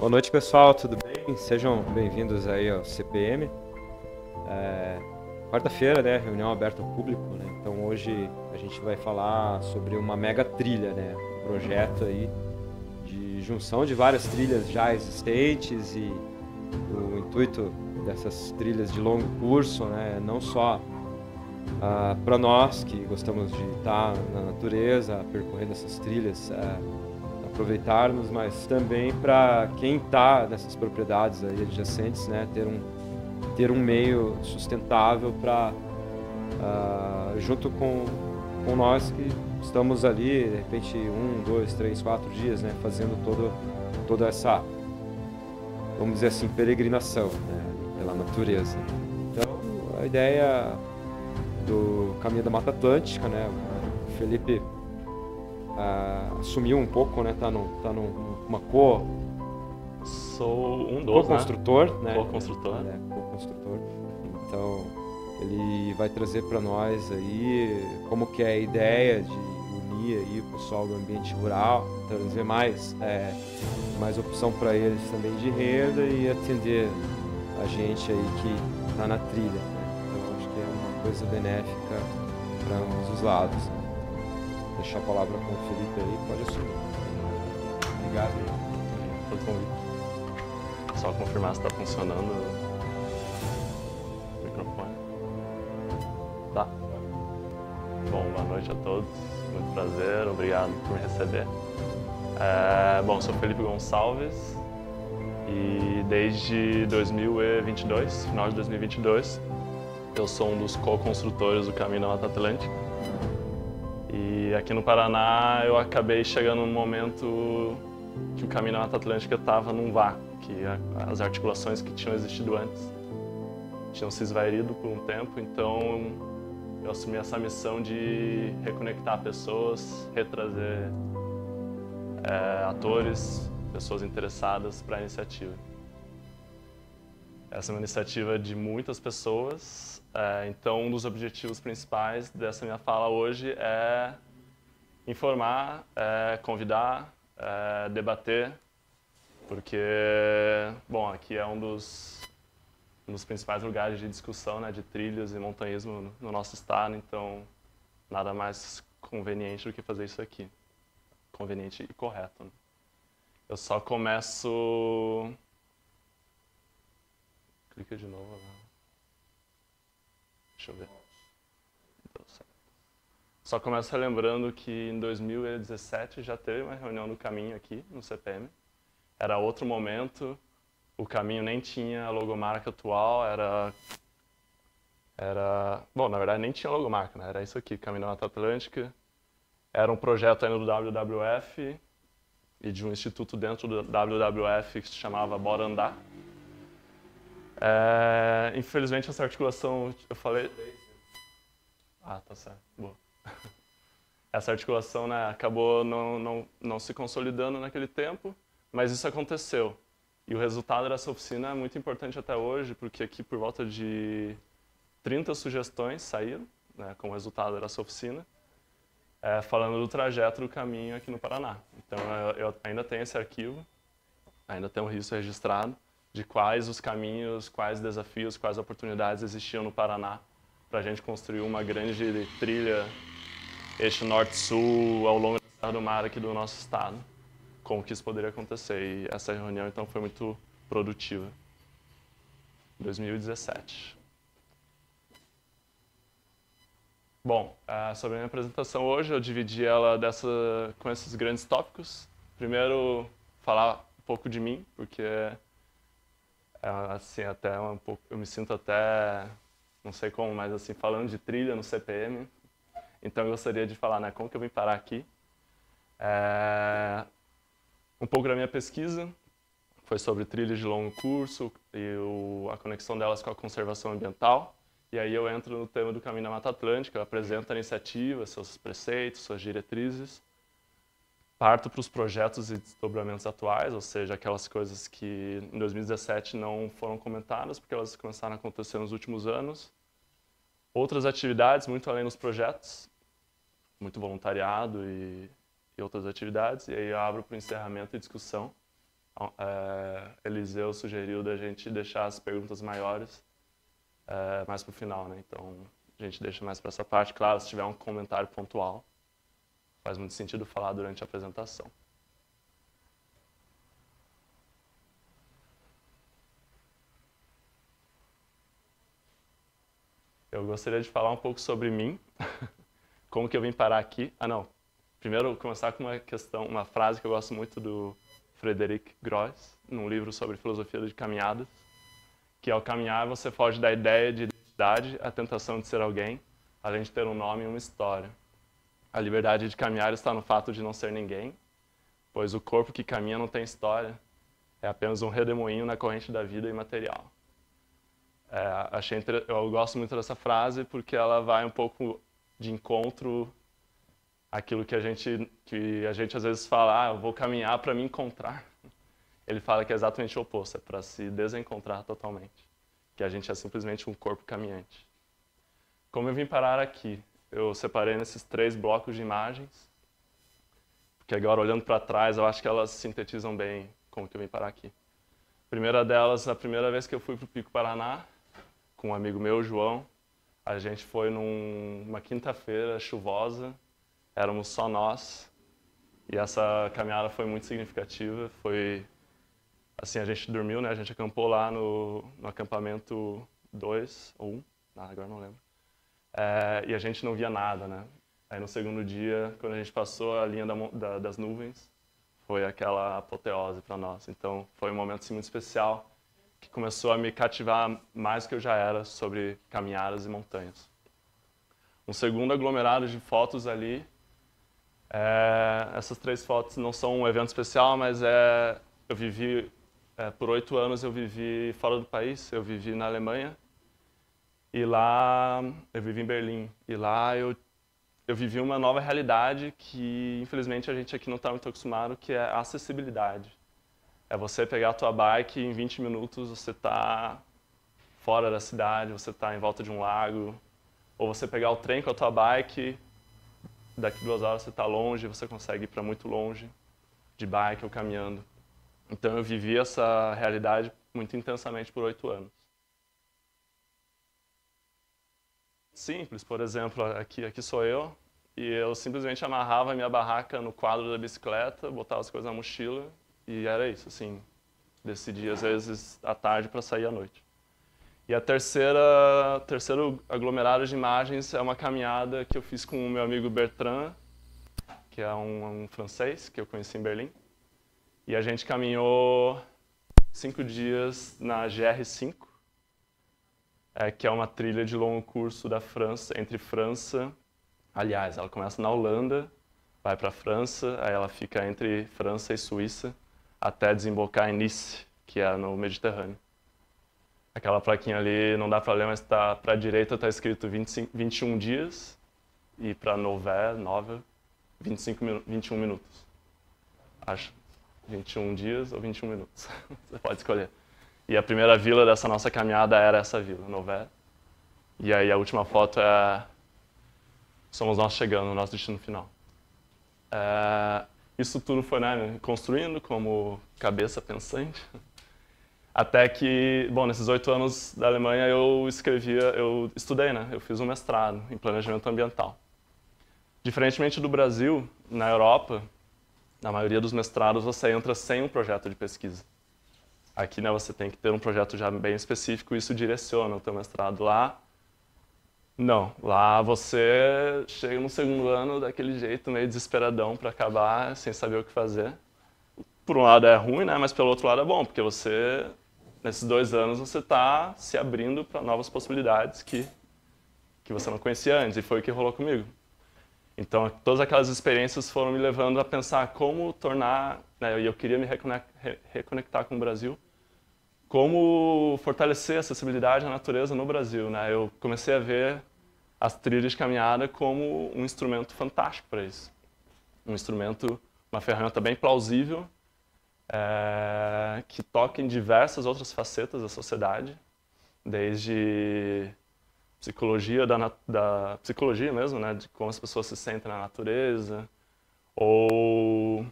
Boa noite, pessoal, tudo bem? Sejam bem-vindos aí ao CPM. Quarta-feira, né, reunião aberta ao público, né? Então hoje a gente vai falar sobre uma mega trilha, né? Um projeto aí de junção de várias trilhas já existentes e o intuito dessas trilhas de longo curso, né? Não só para nós que gostamos de estar na natureza, percorrendo essas trilhas, aproveitarmos, mas também para quem está nessas propriedades aí adjacentes, né, ter um meio sustentável para, junto com nós que estamos ali, de repente, 1, 2, 3, 4 dias, né, fazendo toda essa, vamos dizer assim, peregrinação, né, pela natureza. Então, a ideia do Caminho da Mata Atlântica, né, o Felipe assumiu um pouco, né? Tá numa Sou um dos, co-construtor, né? Co-construtor. Co-construtor. Então, ele vai trazer para nós aí como que é a ideia de unir aí o pessoal do ambiente rural, trazer mais opção para eles também de renda e atender a gente aí que está na trilha, né? Então, acho que é uma coisa benéfica para ambos os lados, né? Deixar a palavra com o Felipe aí, pode assumir. Obrigado. Pelo convite. Só confirmar se está funcionando o microfone. Tá. Bom, boa noite a todos. Muito prazer, obrigado por me receber. Bom, sou Felipe Gonçalves e desde 2022, final de 2022, eu sou um dos co-construtores do Caminho da Mata Atlântica. E aqui no Paraná eu acabei chegando num momento que o Caminho da Mata Atlântica estava num vácuo, que as articulações que tinham existido antes tinham se esvaído por um tempo, então eu assumi essa missão de reconectar pessoas, retrazer atores, pessoas interessadas para a iniciativa. Essa é uma iniciativa de muitas pessoas, então um dos objetivos principais dessa minha fala hoje é informar, convidar, debater, porque, bom, aqui é um dos principais lugares de discussão, né, de trilhas e montanhismo no nosso estado, então nada mais conveniente do que fazer isso aqui. Conveniente e correto, né? Eu só começo... Clica de novo lá. Deixa eu ver. Deu certo. Só começo relembrando que em 2017 já teve uma reunião do Caminho aqui no CPM. Era outro momento, o Caminho nem tinha a logomarca atual, bom, na verdade nem tinha logomarca, né? Era isso aqui, Caminho da Mata Atlântica. Era um projeto ainda do WWF e de um instituto dentro do WWF que se chamava Bora Andar. Infelizmente essa articulação, eu falei... Ah, tá certo, boa. Essa articulação, né, acabou não se consolidando naquele tempo, mas isso aconteceu. E o resultado dessa oficina é muito importante até hoje, porque aqui por volta de 30 sugestões saíram, né, como resultado dessa oficina, falando do trajeto do caminho aqui no Paraná. Então eu ainda tenho esse arquivo, ainda tenho isso registrado, de quais os caminhos, quais desafios, quais oportunidades existiam no Paraná para a gente construir uma grande trilha eixo norte-sul ao longo da Serra do Mar aqui do nosso estado, como que isso poderia acontecer. E essa reunião então foi muito produtiva. 2017. Bom, sobre a minha apresentação hoje, eu dividi ela com esses grandes tópicos. Primeiro, falar um pouco de mim, porque assim, até um pouco, eu me sinto até, não sei como, mas assim, falando de trilha no CPM. Então eu gostaria de falar, né, como que eu vim parar aqui. Um pouco da minha pesquisa foi sobre trilhas de longo curso e a conexão delas com a conservação ambiental. E aí eu entro no tema do Caminho da Mata Atlântica, eu apresento a iniciativa, seus preceitos, suas diretrizes. Parto para os projetos e desdobramentos atuais, ou seja, aquelas coisas que em 2017 não foram comentadas, porque elas começaram a acontecer nos últimos anos. Outras atividades, muito além dos projetos, muito voluntariado e outras atividades. E aí eu abro para o encerramento e discussão. Eliseu sugeriu da gente deixar as perguntas maiores mais para o final, né? Então a gente deixa mais para essa parte. Claro, se tiver um comentário pontual, faz muito sentido falar durante a apresentação. Eu gostaria de falar um pouco sobre mim, como que eu vim parar aqui. Primeiro começar com uma frase que eu gosto muito do Frederic Gross, num livro sobre filosofia de caminhadas, que ao caminhar você foge da ideia de identidade, a tentação de ser alguém, além de ter um nome e uma história. A liberdade de caminhar está no fato de não ser ninguém, pois o corpo que caminha não tem história, é apenas um redemoinho na corrente da vida imaterial. Eu gosto muito dessa frase porque ela vai um pouco de encontro àquilo que a gente às vezes fala, eu vou caminhar para me encontrar. Ele fala que é exatamente o oposto, é para se desencontrar totalmente, que a gente é simplesmente um corpo caminhante. Como eu vim parar aqui? Eu separei nesses 3 blocos de imagens, porque agora olhando para trás eu acho que elas sintetizam bem como que eu vim parar aqui. A primeira delas, a primeira vez que eu fui para o Pico Paraná, com um amigo meu, João, a gente foi numa quinta-feira chuvosa, éramos só nós, e essa caminhada foi muito significativa. Foi assim, a gente dormiu, né? A gente acampou lá no acampamento 2 ou 1, agora não lembro. E a gente não via nada, né? Aí no segundo dia, quando a gente passou a linha das nuvens, foi aquela apoteose para nós. Então foi um momento assim, muito especial, que começou a me cativar mais do que eu já era sobre caminhadas e montanhas. Um segundo aglomerado de fotos ali. Essas 3 fotos não são um evento especial, mas eu vivi, por 8 anos eu vivi fora do país, eu vivi na Alemanha, e lá eu vivi em Berlim, e lá eu vivi uma nova realidade que infelizmente a gente aqui não está muito acostumado, que é a acessibilidade. É você pegar a tua bike e em 20 minutos você está fora da cidade, você está em volta de um lago. Ou você pegar o trem com a tua bike, daqui 2 horas você está longe, você consegue ir para muito longe, de bike ou caminhando. Então eu vivi essa realidade muito intensamente por 8 anos. Simples, por exemplo, aqui sou eu, e eu simplesmente amarrava a minha barraca no quadro da bicicleta, botava as coisas na mochila, e era isso, assim, decidia às vezes à tarde para sair à noite. E a terceiro aglomerado de imagens é uma caminhada que eu fiz com o meu amigo Bertrand, que é um francês que eu conheci em Berlim. E a gente caminhou 5 dias na GR5, que é uma trilha de longo curso da França, entre França, aliás, ela começa na Holanda, vai para a França, aí ela fica entre França e Suíça, até desembocar em Nice, que é no Mediterrâneo. Aquela plaquinha ali, não dá para ler, mas tá, para a direita está escrito 21 dias e para Nova, 21 minutos. Acho. 21 dias ou 21 minutos. Você pode escolher. E a primeira vila dessa nossa caminhada era essa vila, Nové. E aí a última foto somos nós chegando no nosso destino final. Isso tudo foi, né, construindo como cabeça pensante. Até que, bom, nesses 8 anos da Alemanha eu estudei, né? Eu fiz um mestrado em planejamento ambiental. Diferentemente do Brasil, na Europa, na maioria dos mestrados você entra sem um projeto de pesquisa. Aqui, né, você tem que ter um projeto já bem específico e isso direciona o teu mestrado. Lá, não. Lá você chega no segundo ano daquele jeito, meio desesperadão para acabar, sem saber o que fazer. Por um lado é ruim, né, mas pelo outro lado é bom, porque você, nesses 2 anos, você está se abrindo para novas possibilidades que você não conhecia antes, e foi o que rolou comigo. Então, todas aquelas experiências foram me levando a pensar como tornar, né, e eu queria me reconectar com o Brasil, como fortalecer a acessibilidade à natureza no Brasil, né? Eu comecei a ver as trilhas de caminhada como um instrumento fantástico para isso. Um instrumento, uma ferramenta bem plausível, que toca em diversas outras facetas da sociedade, desde psicologia da psicologia mesmo, né, de como as pessoas se sentem na natureza, ou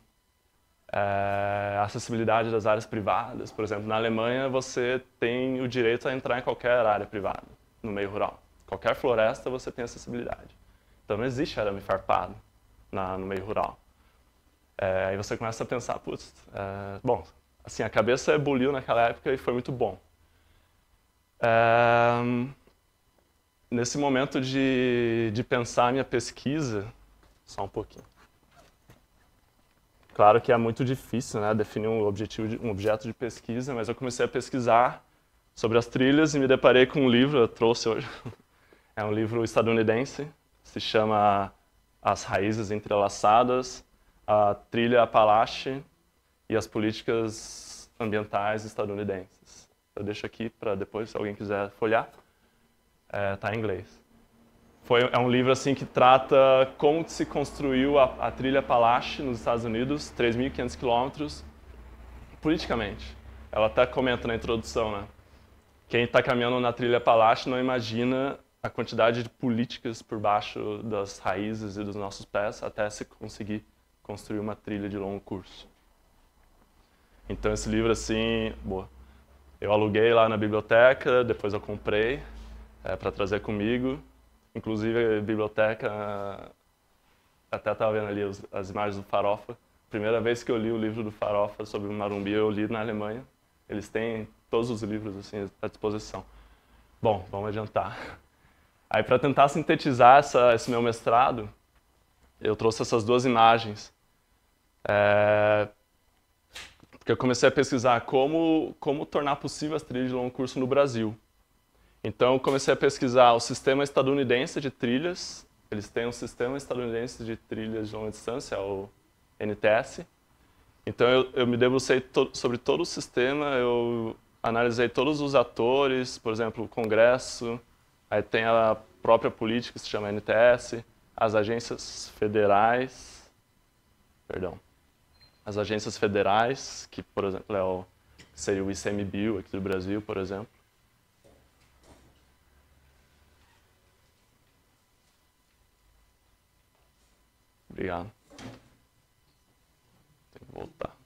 A acessibilidade das áreas privadas. Por exemplo, na Alemanha você tem o direito a entrar em qualquer área privada, no meio rural. Qualquer floresta você tem acessibilidade. Então não existe arame farpado no meio rural. Aí você começa a pensar, putz, bom, assim, a cabeça ebuliu naquela época e foi muito bom. Nesse momento de pensar a minha pesquisa, só um pouquinho. Claro que é muito difícil, né, definir um objeto de pesquisa, mas eu comecei a pesquisar sobre as trilhas e me deparei com um livro, eu trouxe hoje. É um livro estadunidense, se chama As Raízes Entrelaçadas, a Trilha Apalache e as Políticas Ambientais Estadunidenses. Eu deixo aqui para depois, se alguém quiser folhear. Está em inglês. É um livro assim que trata como se construiu a trilha Apalache nos Estados Unidos, 3.500 quilômetros, politicamente. Ela até comenta na introdução, né? Quem está caminhando na trilha Apalache não imagina a quantidade de políticas por baixo das raízes e dos nossos pés até se conseguir construir uma trilha de longo curso. Então esse livro assim, boa. Eu aluguei lá na biblioteca, depois eu comprei para trazer comigo. Inclusive a biblioteca, até estava vendo ali as imagens do Farofa. Primeira vez que eu li o livro do Farofa sobre o Marumbi, eu li na Alemanha. Eles têm todos os livros assim à disposição. Bom, vamos adiantar. Aí para tentar sintetizar esse meu mestrado, eu trouxe essas duas imagens. Porque eu comecei a pesquisar como tornar possível as trilhas de longo curso no Brasil. Então eu comecei a pesquisar o sistema estadunidense de trilhas. Eles têm um sistema estadunidense de trilhas de longa distância, o NTS. Então eu me debrucei sobre todo o sistema, eu analisei todos os atores, por exemplo, o Congresso, aí tem a própria política que se chama NTS, as agências federais, as agências federais, que por exemplo seria o ICMBio aqui do Brasil, por exemplo. Obrigado. Tem que voltar.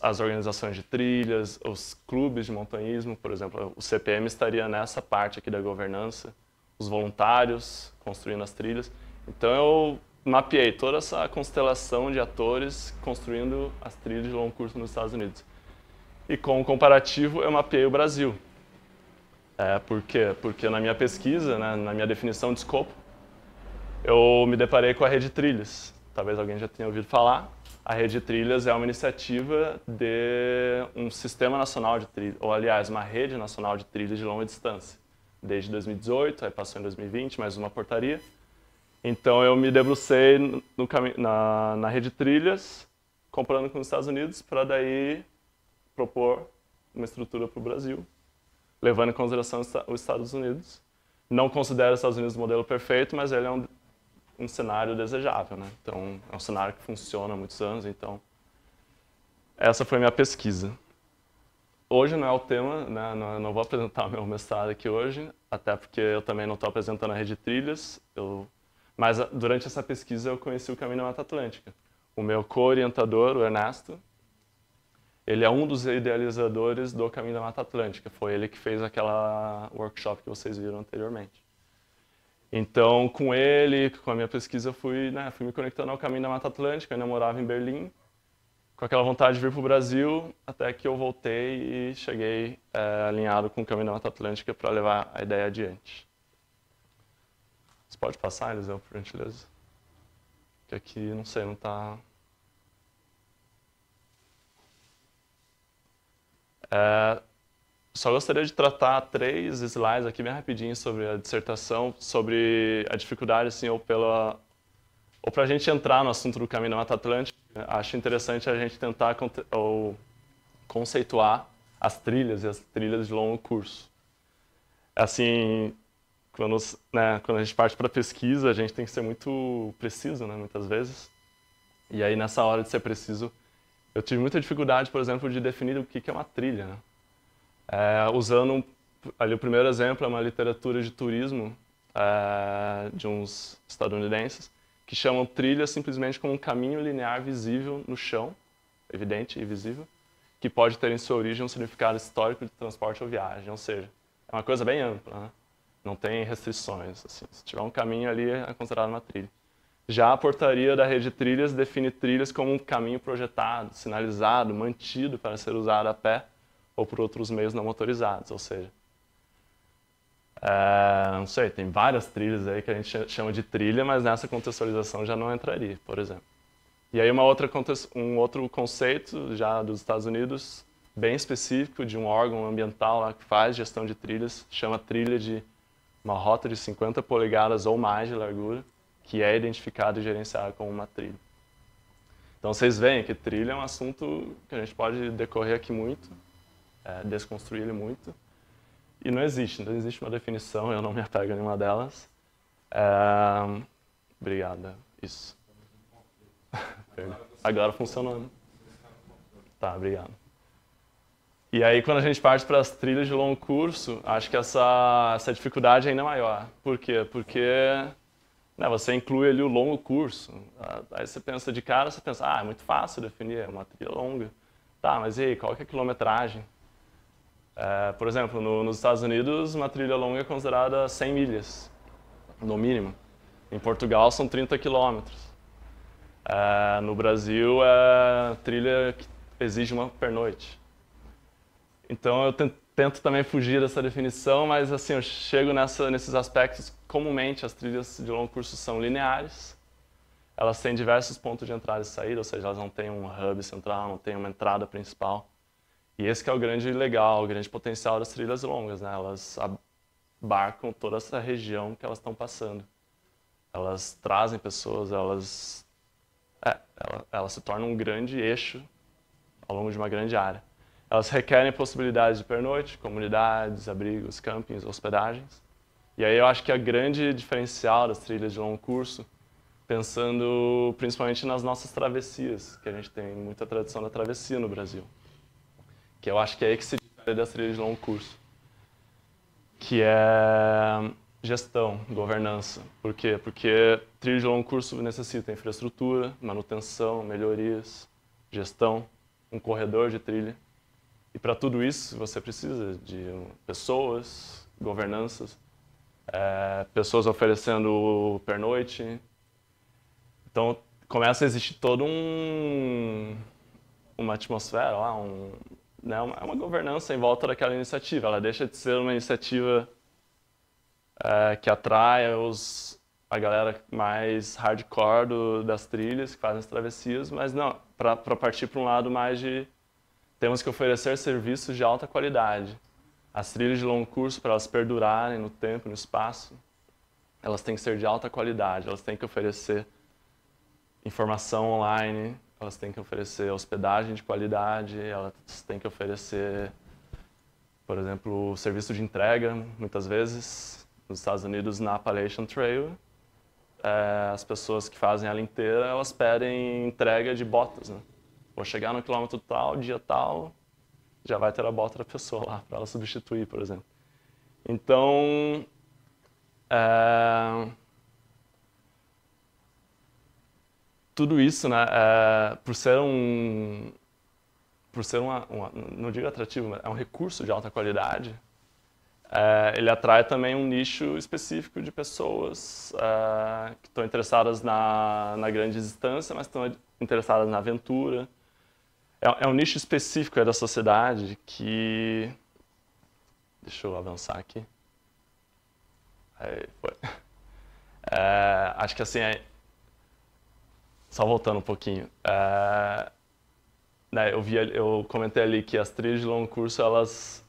As organizações de trilhas, os clubes de montanhismo, por exemplo, o CPM estaria nessa parte aqui da governança, os voluntários construindo as trilhas. Então eu mapeei toda essa constelação de atores construindo as trilhas de longo curso nos Estados Unidos. E com o comparativo eu mapeei o Brasil. Por quê? Porque na minha pesquisa, né, na minha definição de escopo, eu me deparei com a Rede Trilhas. Talvez alguém já tenha ouvido falar. A Rede Trilhas é uma iniciativa de um sistema nacional de trilhas, ou aliás, uma rede nacional de trilhas de longa distância. Desde 2018, aí passou em 2020, mais uma portaria. Então eu me debrucei na Rede Trilhas, comparando com os Estados Unidos, para daí propor uma estrutura para o Brasil, levando em consideração os Estados Unidos. Não considero os Estados Unidos o modelo perfeito, mas ele é um cenário desejável, né? Então, é um cenário que funciona há muitos anos, então essa foi a minha pesquisa. Hoje não é o tema, né? Não vou apresentar o meu mestrado aqui hoje, até porque eu também não estou apresentando a Rede Trilhas, mas durante essa pesquisa eu conheci o Caminho da Mata Atlântica. O meu co-orientador, o Ernesto, ele é um dos idealizadores do Caminho da Mata Atlântica, foi ele que fez aquela workshop que vocês viram anteriormente. Então, com ele, com a minha pesquisa, eu fui me conectando ao Caminho da Mata Atlântica. Eu ainda morava em Berlim, com aquela vontade de vir para o Brasil, até que eu voltei e cheguei alinhado com o Caminho da Mata Atlântica para levar a ideia adiante. Você pode passar, Eliseu, por gentileza? Que aqui, não sei, não está... Só gostaria de tratar 3 slides aqui bem rapidinho sobre a dissertação, sobre a dificuldade, assim, ou para a gente entrar no assunto do Caminho da Mata Atlântica. Acho interessante a gente tentar conceituar as trilhas e as trilhas de longo curso. Assim, quando a gente parte para a pesquisa, a gente tem que ser muito preciso, né, muitas vezes. E aí, nessa hora de ser preciso, eu tive muita dificuldade, por exemplo, de definir o que é uma trilha, né? Usando ali o primeiro exemplo, é uma literatura de turismo de uns estadunidenses, que chamam trilha simplesmente como um caminho linear visível no chão, evidente e visível, que pode ter em sua origem um significado histórico de transporte ou viagem, ou seja, é uma coisa bem ampla, né? Não tem restrições. Assim. Se tiver um caminho ali, é considerado uma trilha. Já a portaria da rede de trilhas define trilhas como um caminho projetado, sinalizado, mantido para ser usado a pé ou por outros meios não motorizados, ou seja, não sei, tem várias trilhas aí que a gente chama de trilha, mas nessa contextualização já não entraria, por exemplo. E aí um outro conceito já dos Estados Unidos, bem específico, de um órgão ambiental lá que faz gestão de trilhas, chama trilha de uma rota de 50 polegadas ou mais de largura, que é identificada e gerenciada como uma trilha. Então vocês veem que trilha é um assunto que a gente pode decorrer aqui muito, desconstruir ele muito, e não existe uma definição, eu não me apego a nenhuma delas. Obrigado, isso. Agora funcionando. Tá, obrigado. E aí, quando a gente parte para as trilhas de longo curso, acho que essa dificuldade é ainda maior. Por quê? Porque você inclui ali o longo curso. Aí você pensa de cara, você pensa, é muito fácil definir, é uma trilha longa. Tá, mas e aí, qual que é a quilometragem? Por exemplo, nos Estados Unidos, uma trilha longa é considerada 100 milhas, no mínimo. Em Portugal, são 30 quilômetros. No Brasil, é trilha que exige uma pernoite. Então, eu tento também fugir dessa definição, mas assim, eu chego nesses aspectos. Comumente, as trilhas de longo curso são lineares. Elas têm diversos pontos de entrada e saída, ou seja, elas não têm um hub central, não têm uma entrada principal. E esse que é o grande legal, o grande potencial das trilhas longas, né? Elas abarcam toda essa região que elas estão passando. Elas trazem pessoas, elas se tornam um grande eixo ao longo de uma grande área. Elas requerem possibilidades de pernoite, comunidades, abrigos, campings, hospedagens. E aí eu acho que a grande diferencial das trilhas de longo curso, pensando principalmente nas nossas travessias, que a gente tem muita tradição da travessia no Brasil, que eu acho que é aí que se difere das trilhas de longo curso, que é gestão, governança. Por quê? Porque trilha de longo curso necessita infraestrutura, manutenção, melhorias, gestão, um corredor de trilha. E para tudo isso você precisa de pessoas, governanças, pessoas oferecendo pernoite. Então começa a existir toda uma atmosfera lá, uma governança em volta daquela iniciativa. Ela deixa de ser uma iniciativa que atrai a galera mais hardcore das trilhas, que fazem as travessias, mas não, para partir para um lado mais de temos que oferecer serviços de alta qualidade. As trilhas de longo curso, para elas perdurarem no tempo, no espaço, elas têm que ser de alta qualidade, elas têm que oferecer informação online, elas têm que oferecer hospedagem de qualidade, elas têm que oferecer, por exemplo, serviço de entrega, muitas vezes. Nos Estados Unidos, na Appalachian Trail, as pessoas que fazem ela inteira, elas pedem entrega de botas, né? Vou chegar no quilômetro tal, dia tal, já vai ter a bota da pessoa lá para ela substituir, por exemplo. Então, tudo isso, né, por ser não digo atrativo, mas é um recurso de alta qualidade, ele atrai também um nicho específico de pessoas que estão interessadas na grande distância, mas estão interessadas na aventura. É um nicho específico da sociedade que... Deixa eu avançar aqui. Aí, foi. Acho que assim, só voltando um pouquinho. Eu comentei ali que as trilhas de longo curso, elas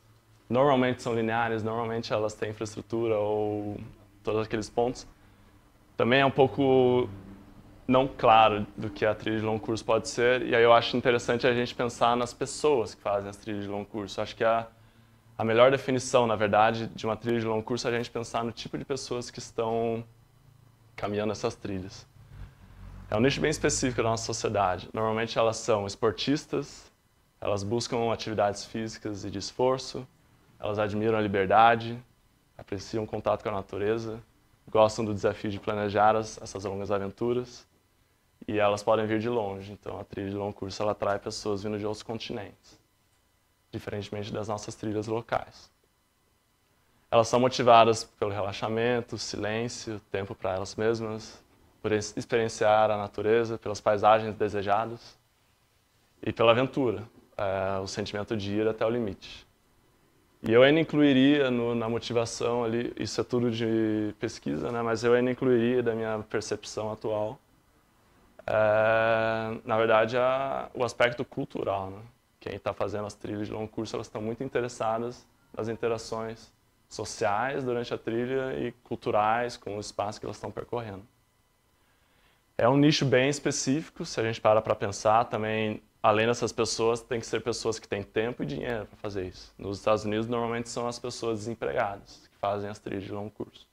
normalmente são lineares, normalmente elas têm infraestrutura ou todos aqueles pontos. Também é um pouco não claro do que a trilha de longo curso pode ser, e aí eu acho interessante a gente pensar nas pessoas que fazem as trilhas de longo curso. Acho que a melhor definição, na verdade, de uma trilha de longo curso é a gente pensar no tipo de pessoas que estão caminhando essas trilhas. É um nicho bem específico da nossa sociedade. Normalmente elas são esportistas, elas buscam atividades físicas e de esforço, elas admiram a liberdade, apreciam o contato com a natureza, o gostam do desafio de planejar essas longas aventuras, e elas podem vir de longe. Então, a trilha de longo curso ela atrai pessoas vindo de outros continentes, diferentemente das nossas trilhas locais. Elas são motivadas pelo relaxamento, silêncio, tempo para elas mesmas, por experienciar a natureza, pelas paisagens desejadas e pela aventura, o sentimento de ir até o limite. E eu ainda incluiria na motivação ali, isso é tudo de pesquisa, né? Mas eu ainda incluiria da minha percepção atual, na verdade, o aspecto cultural, né? Quem está fazendo as trilhas de longo curso, elas estão muito interessadas nas interações sociais durante a trilha e culturais com o espaço que elas estão percorrendo. É um nicho bem específico, se a gente para pensar, também, além dessas pessoas, tem que ser pessoas que têm tempo e dinheiro para fazer isso. Nos Estados Unidos, normalmente são as pessoas desempregadas que fazem as trilhas de longo curso.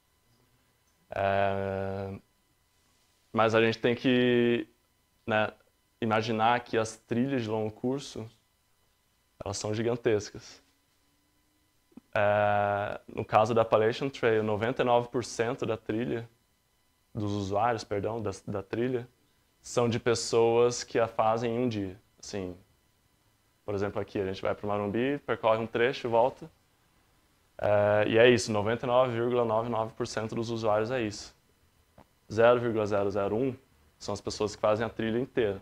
Mas a gente tem que, né, imaginar que as trilhas de longo curso, elas são gigantescas. No caso da Appalachian Trail, 99% da trilha, dos usuários, perdão, da trilha, são de pessoas que a fazem em um dia. Assim, por exemplo, aqui a gente vai para o Marumbi, percorre um trecho e volta. E é isso, 99,99% dos usuários é isso. 0,001 são as pessoas que fazem a trilha inteira.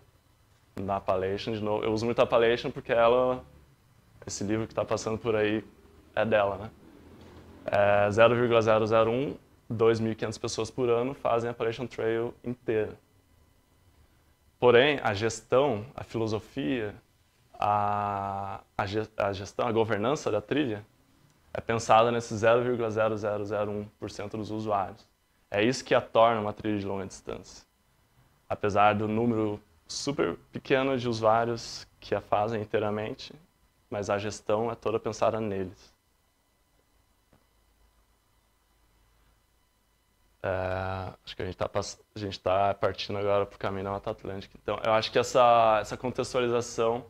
Na Appalachian, de novo, eu uso muito a Appalachian porque esse livro que está passando por aí é dela, né? 0,001, 2.500 pessoas por ano fazem a Appalachian Trail inteira. Porém, a gestão, a filosofia, a gestão, a governança da trilha é pensada nesses 0,0001% dos usuários. É isso que a torna uma trilha de longa distância. Apesar do número super pequeno de usuários que a fazem inteiramente, mas a gestão é toda pensada neles. Acho que a gente está partindo agora para o caminho da Mata Atlântica. Então, eu acho que essa contextualização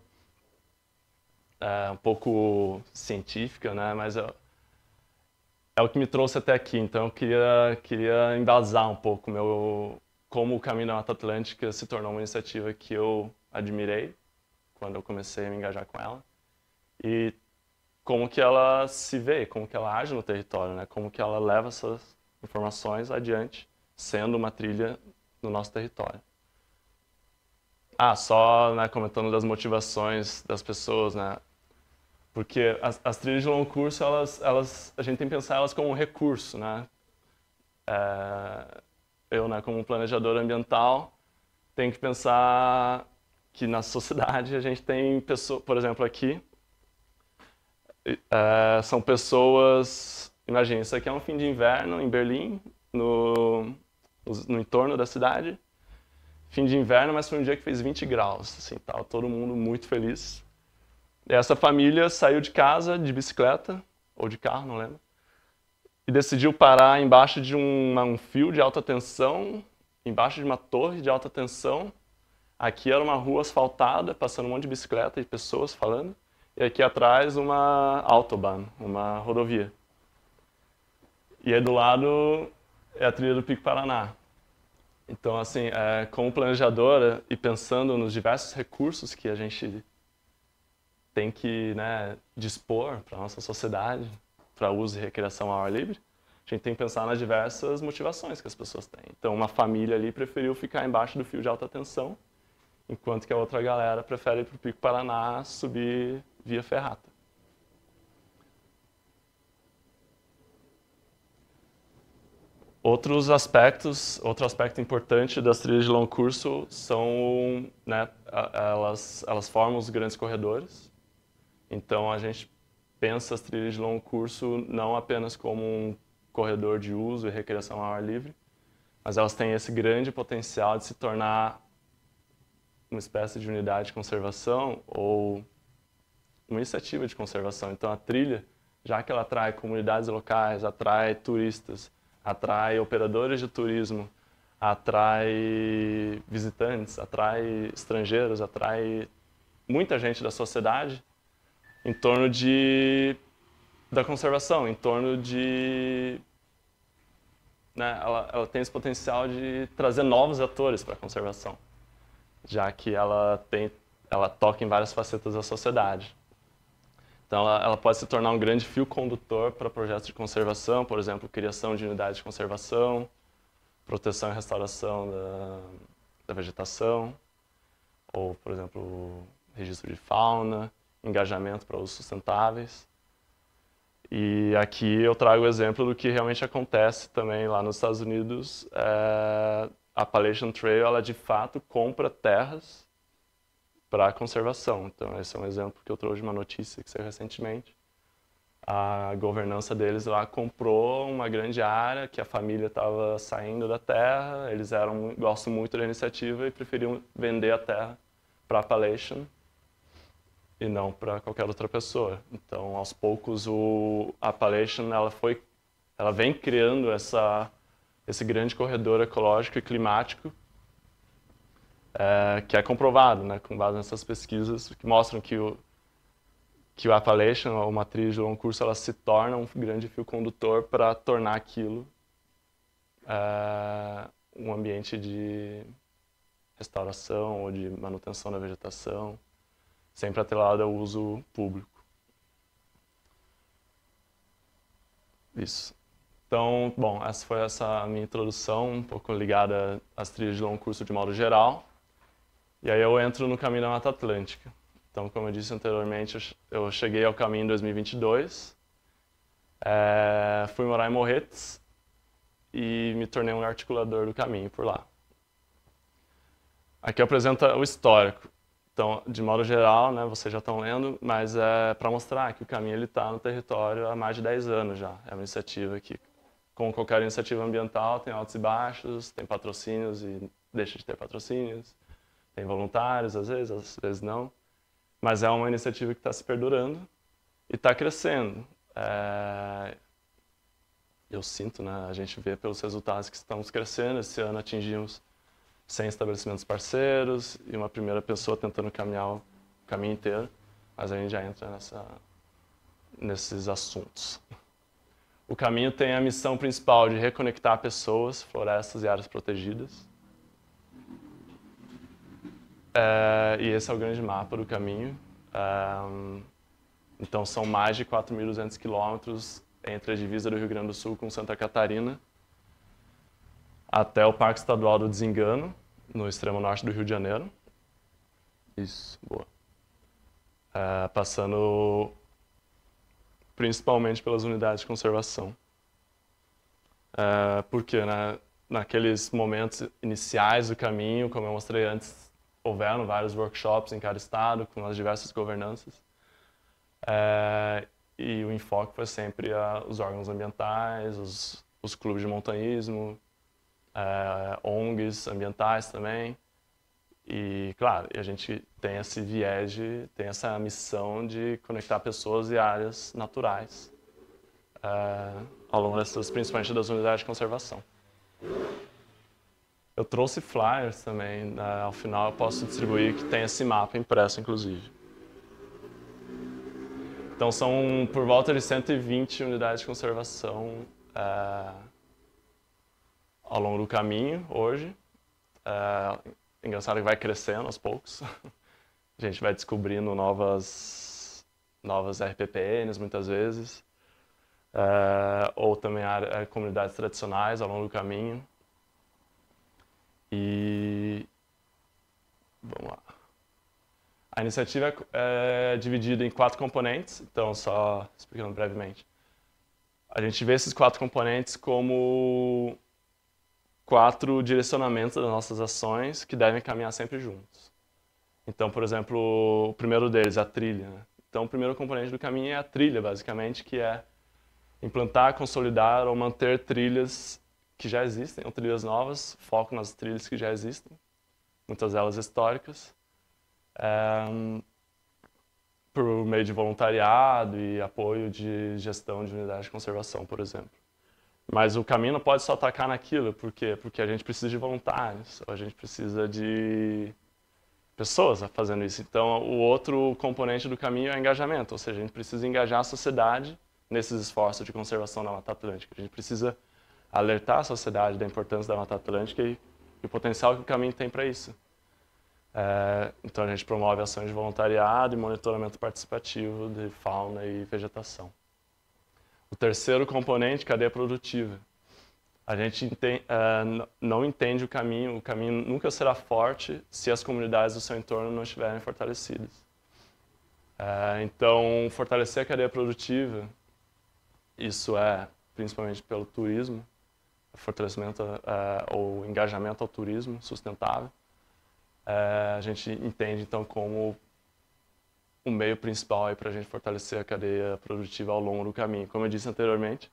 é um pouco científica, né? Mas é o que me trouxe até aqui. Então, eu queria embasar um pouco como o caminho da Mata Atlântica se tornou uma iniciativa que eu admirei quando eu comecei a me engajar com ela. E como que ela se vê, como que ela age no território, né? Como que ela leva essas informações adiante, sendo uma trilha no nosso território. Só, né, comentando das motivações das pessoas, né? Porque as trilhas de longo curso, a gente tem que pensar elas como um recurso, né? Eu, né, como planejador ambiental, tenho que pensar que na sociedade a gente tem pessoas, por exemplo, aqui, são pessoas. Imagina, isso aqui é um fim de inverno em Berlim, no entorno da cidade. Fim de inverno, mas foi um dia que fez 20 graus. Assim, tava todo mundo muito feliz. E essa família saiu de casa de bicicleta, ou de carro, não lembro, e decidiu parar embaixo de um fio de alta tensão, embaixo de uma torre de alta tensão. Aqui era uma rua asfaltada, passando um monte de bicicleta e pessoas falando. E aqui atrás uma autobahn, uma rodovia. E aí do lado é a trilha do Pico Paraná. Então, assim, como planejadora e pensando nos diversos recursos que a gente tem que, né, dispor para a nossa sociedade, para uso e recreação ao ar livre, a gente tem que pensar nas diversas motivações que as pessoas têm. Então, uma família ali preferiu ficar embaixo do fio de alta tensão, enquanto que a outra galera prefere ir para o Pico Paraná subir via ferrata. Outro aspecto importante das trilhas de longo curso são, né, elas formam os grandes corredores. Então a gente pensa as trilhas de longo curso não apenas como um corredor de uso e recreação ao ar livre, mas elas têm esse grande potencial de se tornar uma espécie de unidade de conservação ou uma iniciativa de conservação. Então a trilha, já que ela atrai comunidades locais, atrai turistas, atrai operadores de turismo, atrai visitantes, atrai estrangeiros, atrai muita gente da sociedade em torno da conservação, em torno né, ela tem esse potencial de trazer novos atores para a conservação, já que ela toca em várias facetas da sociedade. Então, ela pode se tornar um grande fio condutor para projetos de conservação, por exemplo, criação de unidades de conservação, proteção e restauração da vegetação, ou, por exemplo, registro de fauna, engajamento para usos sustentáveis. E aqui eu trago o exemplo do que realmente acontece também lá nos Estados Unidos. A Appalachian Trail, ela de fato compra terras para conservação. Então, esse é um exemplo que eu trouxe de uma notícia que saiu recentemente. A governança deles lá comprou uma grande área que a família estava saindo da terra, eles gostam muito da iniciativa e preferiam vender a terra para a Appalachian e não para qualquer outra pessoa. Então, aos poucos, a Appalachian ela vem criando esse grande corredor ecológico e climático que é comprovado, né, com base nessas pesquisas que mostram que o Appalachian, ou uma trilha de longo curso, ela se torna um grande fio condutor para tornar aquilo um ambiente de restauração ou de manutenção da vegetação, sempre atrelado ao uso público. Isso. Então, bom, essa foi a minha introdução, um pouco ligada às trilhas de longo curso de modo geral. E aí eu entro no caminho da Mata Atlântica. Então, como eu disse anteriormente, eu cheguei ao caminho em 2022, fui morar em Morretes e me tornei um articulador do caminho por lá. Aqui apresenta o histórico. Então, de modo geral, né, vocês já estão lendo, mas é para mostrar que o caminho está no território há mais de 10 anos já. É uma iniciativa que, como qualquer iniciativa ambiental, tem altos e baixos, tem patrocínios e deixa de ter patrocínios, tem voluntários às vezes não. Mas é uma iniciativa que está se perdurando e está crescendo. Eu sinto, né, a gente vê pelos resultados que estamos crescendo. Esse ano atingimos 100 estabelecimentos parceiros e uma primeira pessoa tentando caminhar o caminho inteiro. Mas a gente já entra nesses assuntos. O caminho tem a missão principal de reconectar pessoas, florestas e áreas protegidas. E esse é o grande mapa do caminho. Então, são mais de 4.200 quilômetros entre a divisa do Rio Grande do Sul com Santa Catarina até o Parque Estadual do Desengano, no extremo norte do Rio de Janeiro. Isso, boa. Passando principalmente pelas unidades de conservação. Porque naqueles momentos iniciais do caminho, como eu mostrei antes, houveram vários workshops em cada estado, com as diversas governanças. E o enfoque foi sempre os órgãos ambientais, os clubes de montanhismo, ONGs ambientais também. E, claro, a gente tem esse viés, tem essa missão de conectar pessoas e áreas naturais ao longo principalmente das unidades de conservação. Eu trouxe flyers também, ao final eu posso distribuir, que tem esse mapa impresso, inclusive. Então são por volta de 120 unidades de conservação ao longo do caminho, hoje. Engraçado que vai crescendo aos poucos. A gente vai descobrindo novas RPPNs, muitas vezes. Ou também comunidades tradicionais ao longo do caminho. E vamos lá. A iniciativa é dividida em 4 componentes, então só explicando brevemente. A gente vê esses 4 componentes como 4 direcionamentos das nossas ações que devem caminhar sempre juntos. Então, por exemplo, o primeiro deles é a trilha, né? Então, o primeiro componente do caminho é a trilha, basicamente, que é implantar, consolidar ou manter trilhas que já existem, ou trilhas novas, foco nas trilhas que já existem, muitas delas históricas, por meio de voluntariado e apoio de gestão de unidades de conservação, por exemplo. Mas o caminho não pode só atacar naquilo, por quê? Porque a gente precisa de voluntários, ou a gente precisa de pessoas fazendo isso. Então, o outro componente do caminho é o engajamento, ou seja, a gente precisa engajar a sociedade nesses esforços de conservação da Mata Atlântica. A gente precisa alertar a sociedade da importância da Mata Atlântica e o potencial que o caminho tem para isso. Então a gente promove ações de voluntariado e monitoramento participativo de fauna e vegetação. O terceiro componente, cadeia produtiva. A gente não entende o caminho nunca será forte se as comunidades do seu entorno não estiverem fortalecidas. Então, fortalecer a cadeia produtiva, isso é principalmente pelo turismo, fortalecimento ou engajamento ao turismo sustentável. A gente entende, então, como o meio principal para a gente fortalecer a cadeia produtiva ao longo do caminho. Como eu disse anteriormente,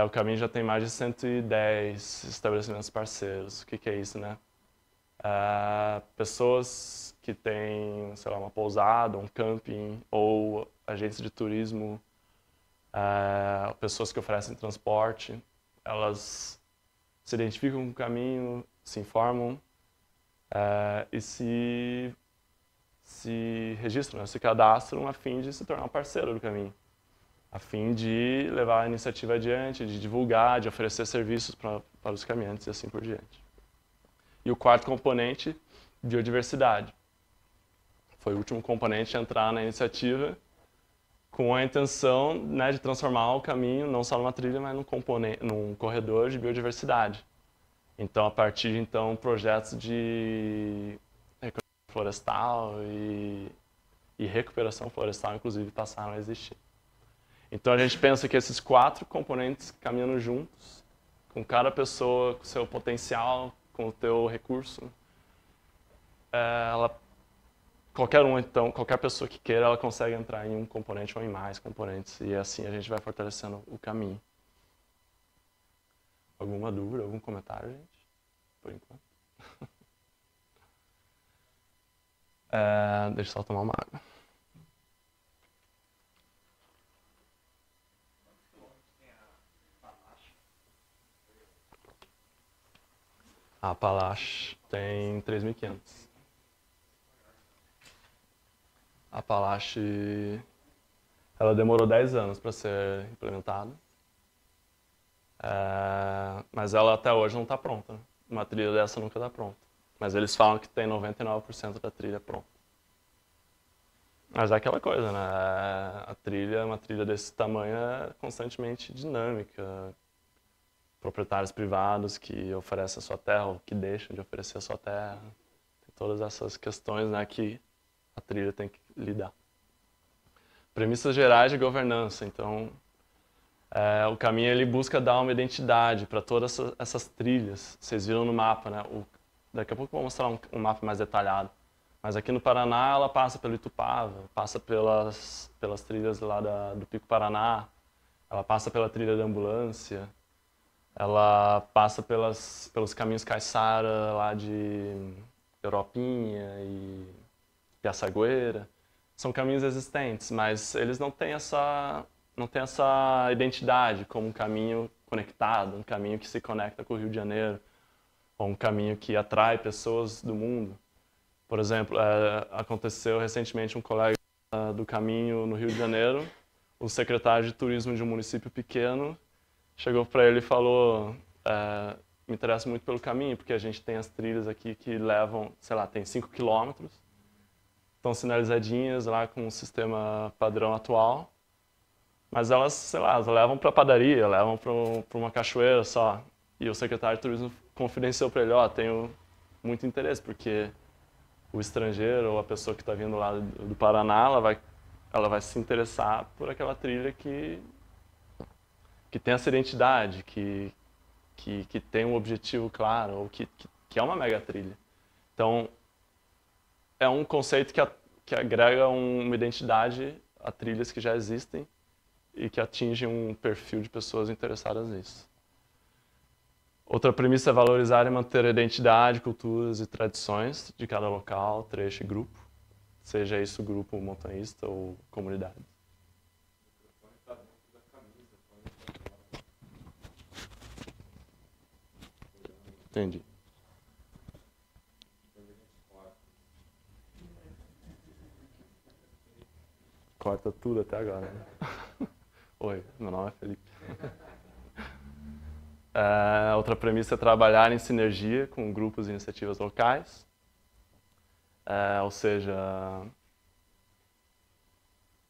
o caminho já tem mais de 110 estabelecimentos parceiros. O que é isso, né? Pessoas que têm, sei lá, uma pousada, um camping, ou agências de turismo, pessoas que oferecem transporte, elas se identificam com o caminho, se informam e se registram, se cadastram a fim de se tornar um parceiro do caminho, a fim de levar a iniciativa adiante, de divulgar, de oferecer serviços para os caminhantes e assim por diante. E o quarto componente, biodiversidade. Foi o último componente a entrar na iniciativa com a intenção, né, de transformar o caminho, não só numa trilha, mas num corredor de biodiversidade. Então, a partir de projetos de recuperação florestal e recuperação florestal, inclusive, passaram a existir. Então, a gente pensa que esses quatro componentes caminhando juntos, com cada pessoa, com o seu potencial, com o teu recurso, qualquer pessoa que queira, ela consegue entrar em um componente ou em mais componentes. E assim a gente vai fortalecendo o caminho. Alguma dúvida, algum comentário, gente? Por enquanto. Deixa eu só tomar uma água. A Apalache tem 3.500. A Apalache, ela demorou 10 anos para ser implementada. Mas ela até hoje não está pronta. Uma trilha dessa nunca está pronta. Mas eles falam que tem 99% da trilha pronta. Mas é aquela coisa, né? Uma trilha desse tamanho é constantemente dinâmica. Proprietários privados que oferecem a sua terra ou que deixam de oferecer a sua terra. Tem todas essas questões, né, que a trilha tem que lidar. Premissas gerais de governança. Então, o caminho ele busca dar uma identidade para todas essas trilhas. Vocês viram no mapa, né? Daqui a pouco eu vou mostrar um mapa mais detalhado. Mas aqui no Paraná ela passa pelo Itupava, passa pelas trilhas lá do Pico Paraná, ela passa pela trilha da ambulância, ela passa pelos caminhos caiçara lá de Europinha e Piaçagueira. São caminhos existentes, mas eles não têm essa identidade como um caminho conectado, um caminho que se conecta com o Rio de Janeiro, ou um caminho que atrai pessoas do mundo. Por exemplo, aconteceu recentemente um colega do caminho no Rio de Janeiro, o secretário de turismo de um município pequeno, chegou para ele e falou, me interessa muito pelo caminho, porque a gente tem as trilhas aqui que levam, sei lá, tem 5 quilômetros, estão sinalizadinhas lá com o sistema padrão atual, mas elas, sei lá, elas levam para a padaria, levam para uma cachoeira só. E o secretário de turismo confidenciou para ele, tenho muito interesse, porque o estrangeiro ou a pessoa que está vindo lá do Paraná, ela vai se interessar por aquela trilha que tem essa identidade, que tem um objetivo claro, ou que é uma mega trilha. Então, é um conceito que agrega uma identidade a trilhas que já existem e que atinge um perfil de pessoas interessadas nisso. Outra premissa é valorizar e manter a identidade, culturas e tradições de cada local, trecho e grupo, seja isso grupo montanhista ou comunidade. Entendi. Corta tudo até agora, né? Oi, meu nome é Felipe. Outra premissa é trabalhar em sinergia com grupos e iniciativas locais, ou seja,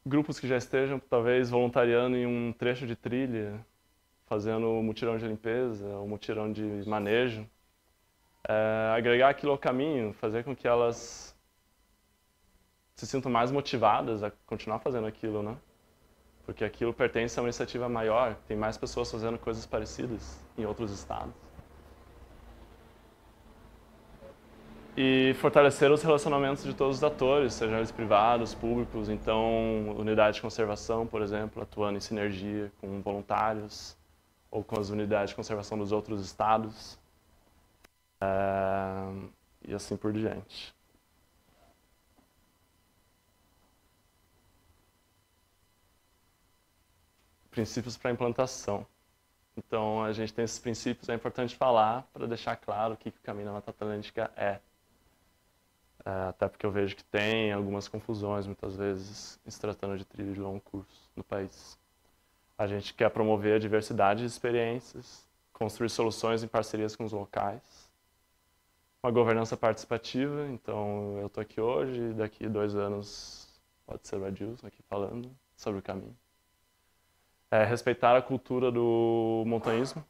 grupos que já estejam talvez voluntariando em um trecho de trilha, fazendo mutirão de limpeza ou mutirão de manejo, agregar aquilo ao caminho, fazer com que elas se sintam mais motivadas a continuar fazendo aquilo, né? Porque aquilo pertence a uma iniciativa maior, tem mais pessoas fazendo coisas parecidas em outros estados. E fortalecer os relacionamentos de todos os atores, sejam eles privados, públicos, então unidades de conservação, por exemplo, atuando em sinergia com voluntários ou com as unidades de conservação dos outros estados, e assim por diante. Princípios para implantação. Então, a gente tem esses princípios, é importante falar para deixar claro o que o Caminho da Mata Atlântica é. Até porque eu vejo que tem algumas confusões, muitas vezes, em se tratando de trilha de longo curso no país. A gente quer promover a diversidade de experiências, construir soluções em parcerias com os locais, uma governança participativa, então eu estou aqui hoje e daqui 2 anos pode ser o Adilson aqui falando sobre o caminho. Respeitar a cultura do montanhismo,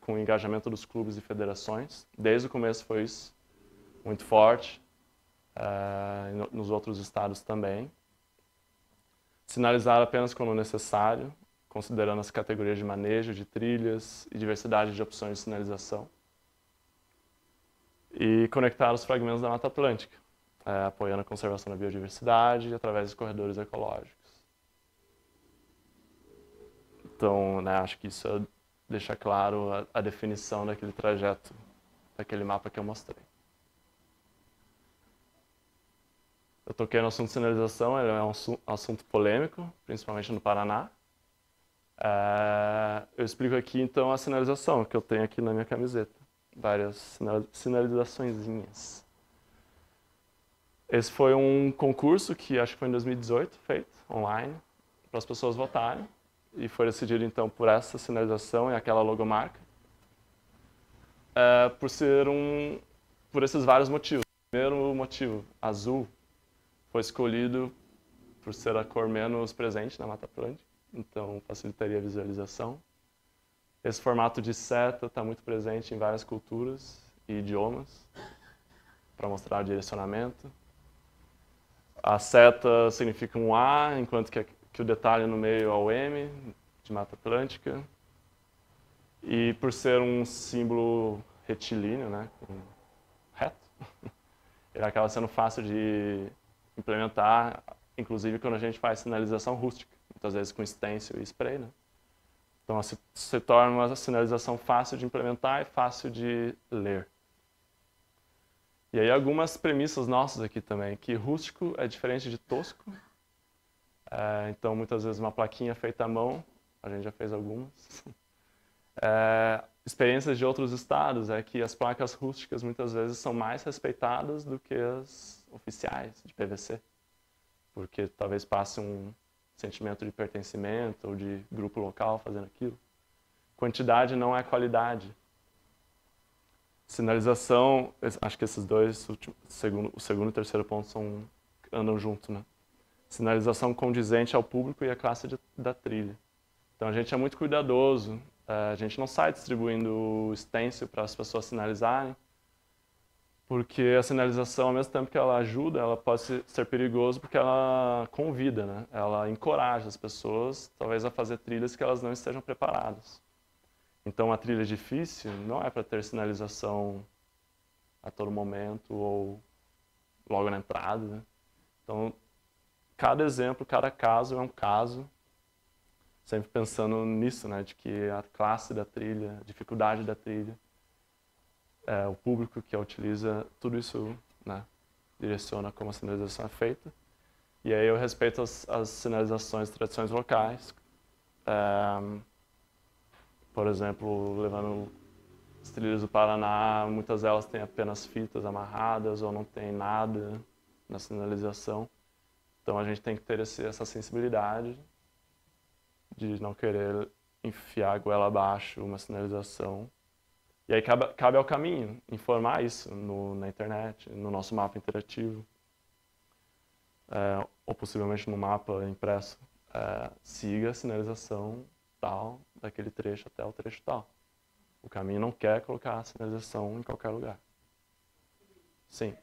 com o engajamento dos clubes e federações. Desde o começo foi isso, muito forte, nos outros estados também. Sinalizar apenas quando necessário, considerando as categorias de manejo, de trilhas e diversidade de opções de sinalização. E conectar os fragmentos da Mata Atlântica, apoiando a conservação da biodiversidade através dos corredores ecológicos. Então, né, acho que isso deixa claro a definição daquele trajeto, daquele mapa que eu mostrei. Eu toquei no assunto de sinalização, ele é um assunto polêmico, principalmente no Paraná. Eu explico aqui, então, a sinalização que eu tenho aqui na minha camiseta. Várias sinalizaçõezinhas. Esse foi um concurso que acho que foi em 2018, feito online, para as pessoas votarem. E foi decidido, então, por essa sinalização e aquela logomarca. Por esses vários motivos. O primeiro motivo, azul, foi escolhido por ser a cor menos presente na Mata Atlântica, então facilitaria a visualização. Esse formato de seta está muito presente em várias culturas e idiomas, para mostrar o direcionamento. A seta significa um A, enquanto que o detalhe no meio é o M, de Mata Atlântica. E por ser um símbolo retilíneo, né, reto, ele acaba sendo fácil de implementar, inclusive quando a gente faz sinalização rústica, muitas vezes com stencil e spray, né? Então se torna uma sinalização fácil de implementar e fácil de ler. E aí algumas premissas nossas aqui também, que rústico é diferente de tosco. Então muitas vezes uma plaquinha feita à mão, a gente já fez algumas. Experiências de outros estados é que as placas rústicas muitas vezes são mais respeitadas do que as oficiais de PVC, porque talvez passe um sentimento de pertencimento ou de grupo local fazendo aquilo. Quantidade não é qualidade. Sinalização, acho que esses dois, o segundo e o terceiro ponto andam junto, né? Sinalização condizente ao público e à classe da trilha. Então a gente é muito cuidadoso, a gente não sai distribuindo stencil para as pessoas sinalizarem, porque a sinalização, ao mesmo tempo que ela ajuda, ela pode ser perigoso porque ela convida, né? Ela encoraja as pessoas, talvez, a fazer trilhas que elas não estejam preparadas. Então, a trilha difícil não é para ter sinalização a todo momento ou logo na entrada, né? Então, cada exemplo, cada caso é um caso, sempre pensando nisso, né? De que a classe da trilha, a dificuldade da trilha, o público que a utiliza, tudo isso, né, direciona como a sinalização é feita. E aí eu respeito as sinalizações e tradições locais. Por exemplo, levando as trilhas do Paraná, muitas delas têm apenas fitas amarradas ou não tem nada na sinalização. Então a gente tem que ter essa sensibilidade de não querer enfiar a goela abaixo uma sinalização. E aí cabe ao caminho informar isso na internet, no nosso mapa interativo, ou possivelmente no mapa impresso. Siga a sinalização tal, daquele trecho até o trecho tal. O caminho não quer colocar a sinalização em qualquer lugar. Sim.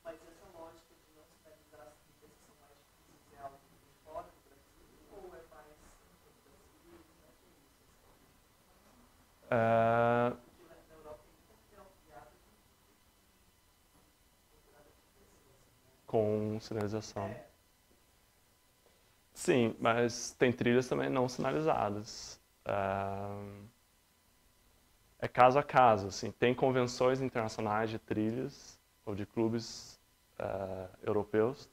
Mas essa lógica de não sinalizar as trilhas que são mais difíceis é algo de fora do Brasil ou é mais no Brasil? Na Europa tem muita piada Com sinalização. Sim, mas tem trilhas também não sinalizadas. É caso a caso, assim. Tem convenções internacionais de trilhas ou de clubes europeus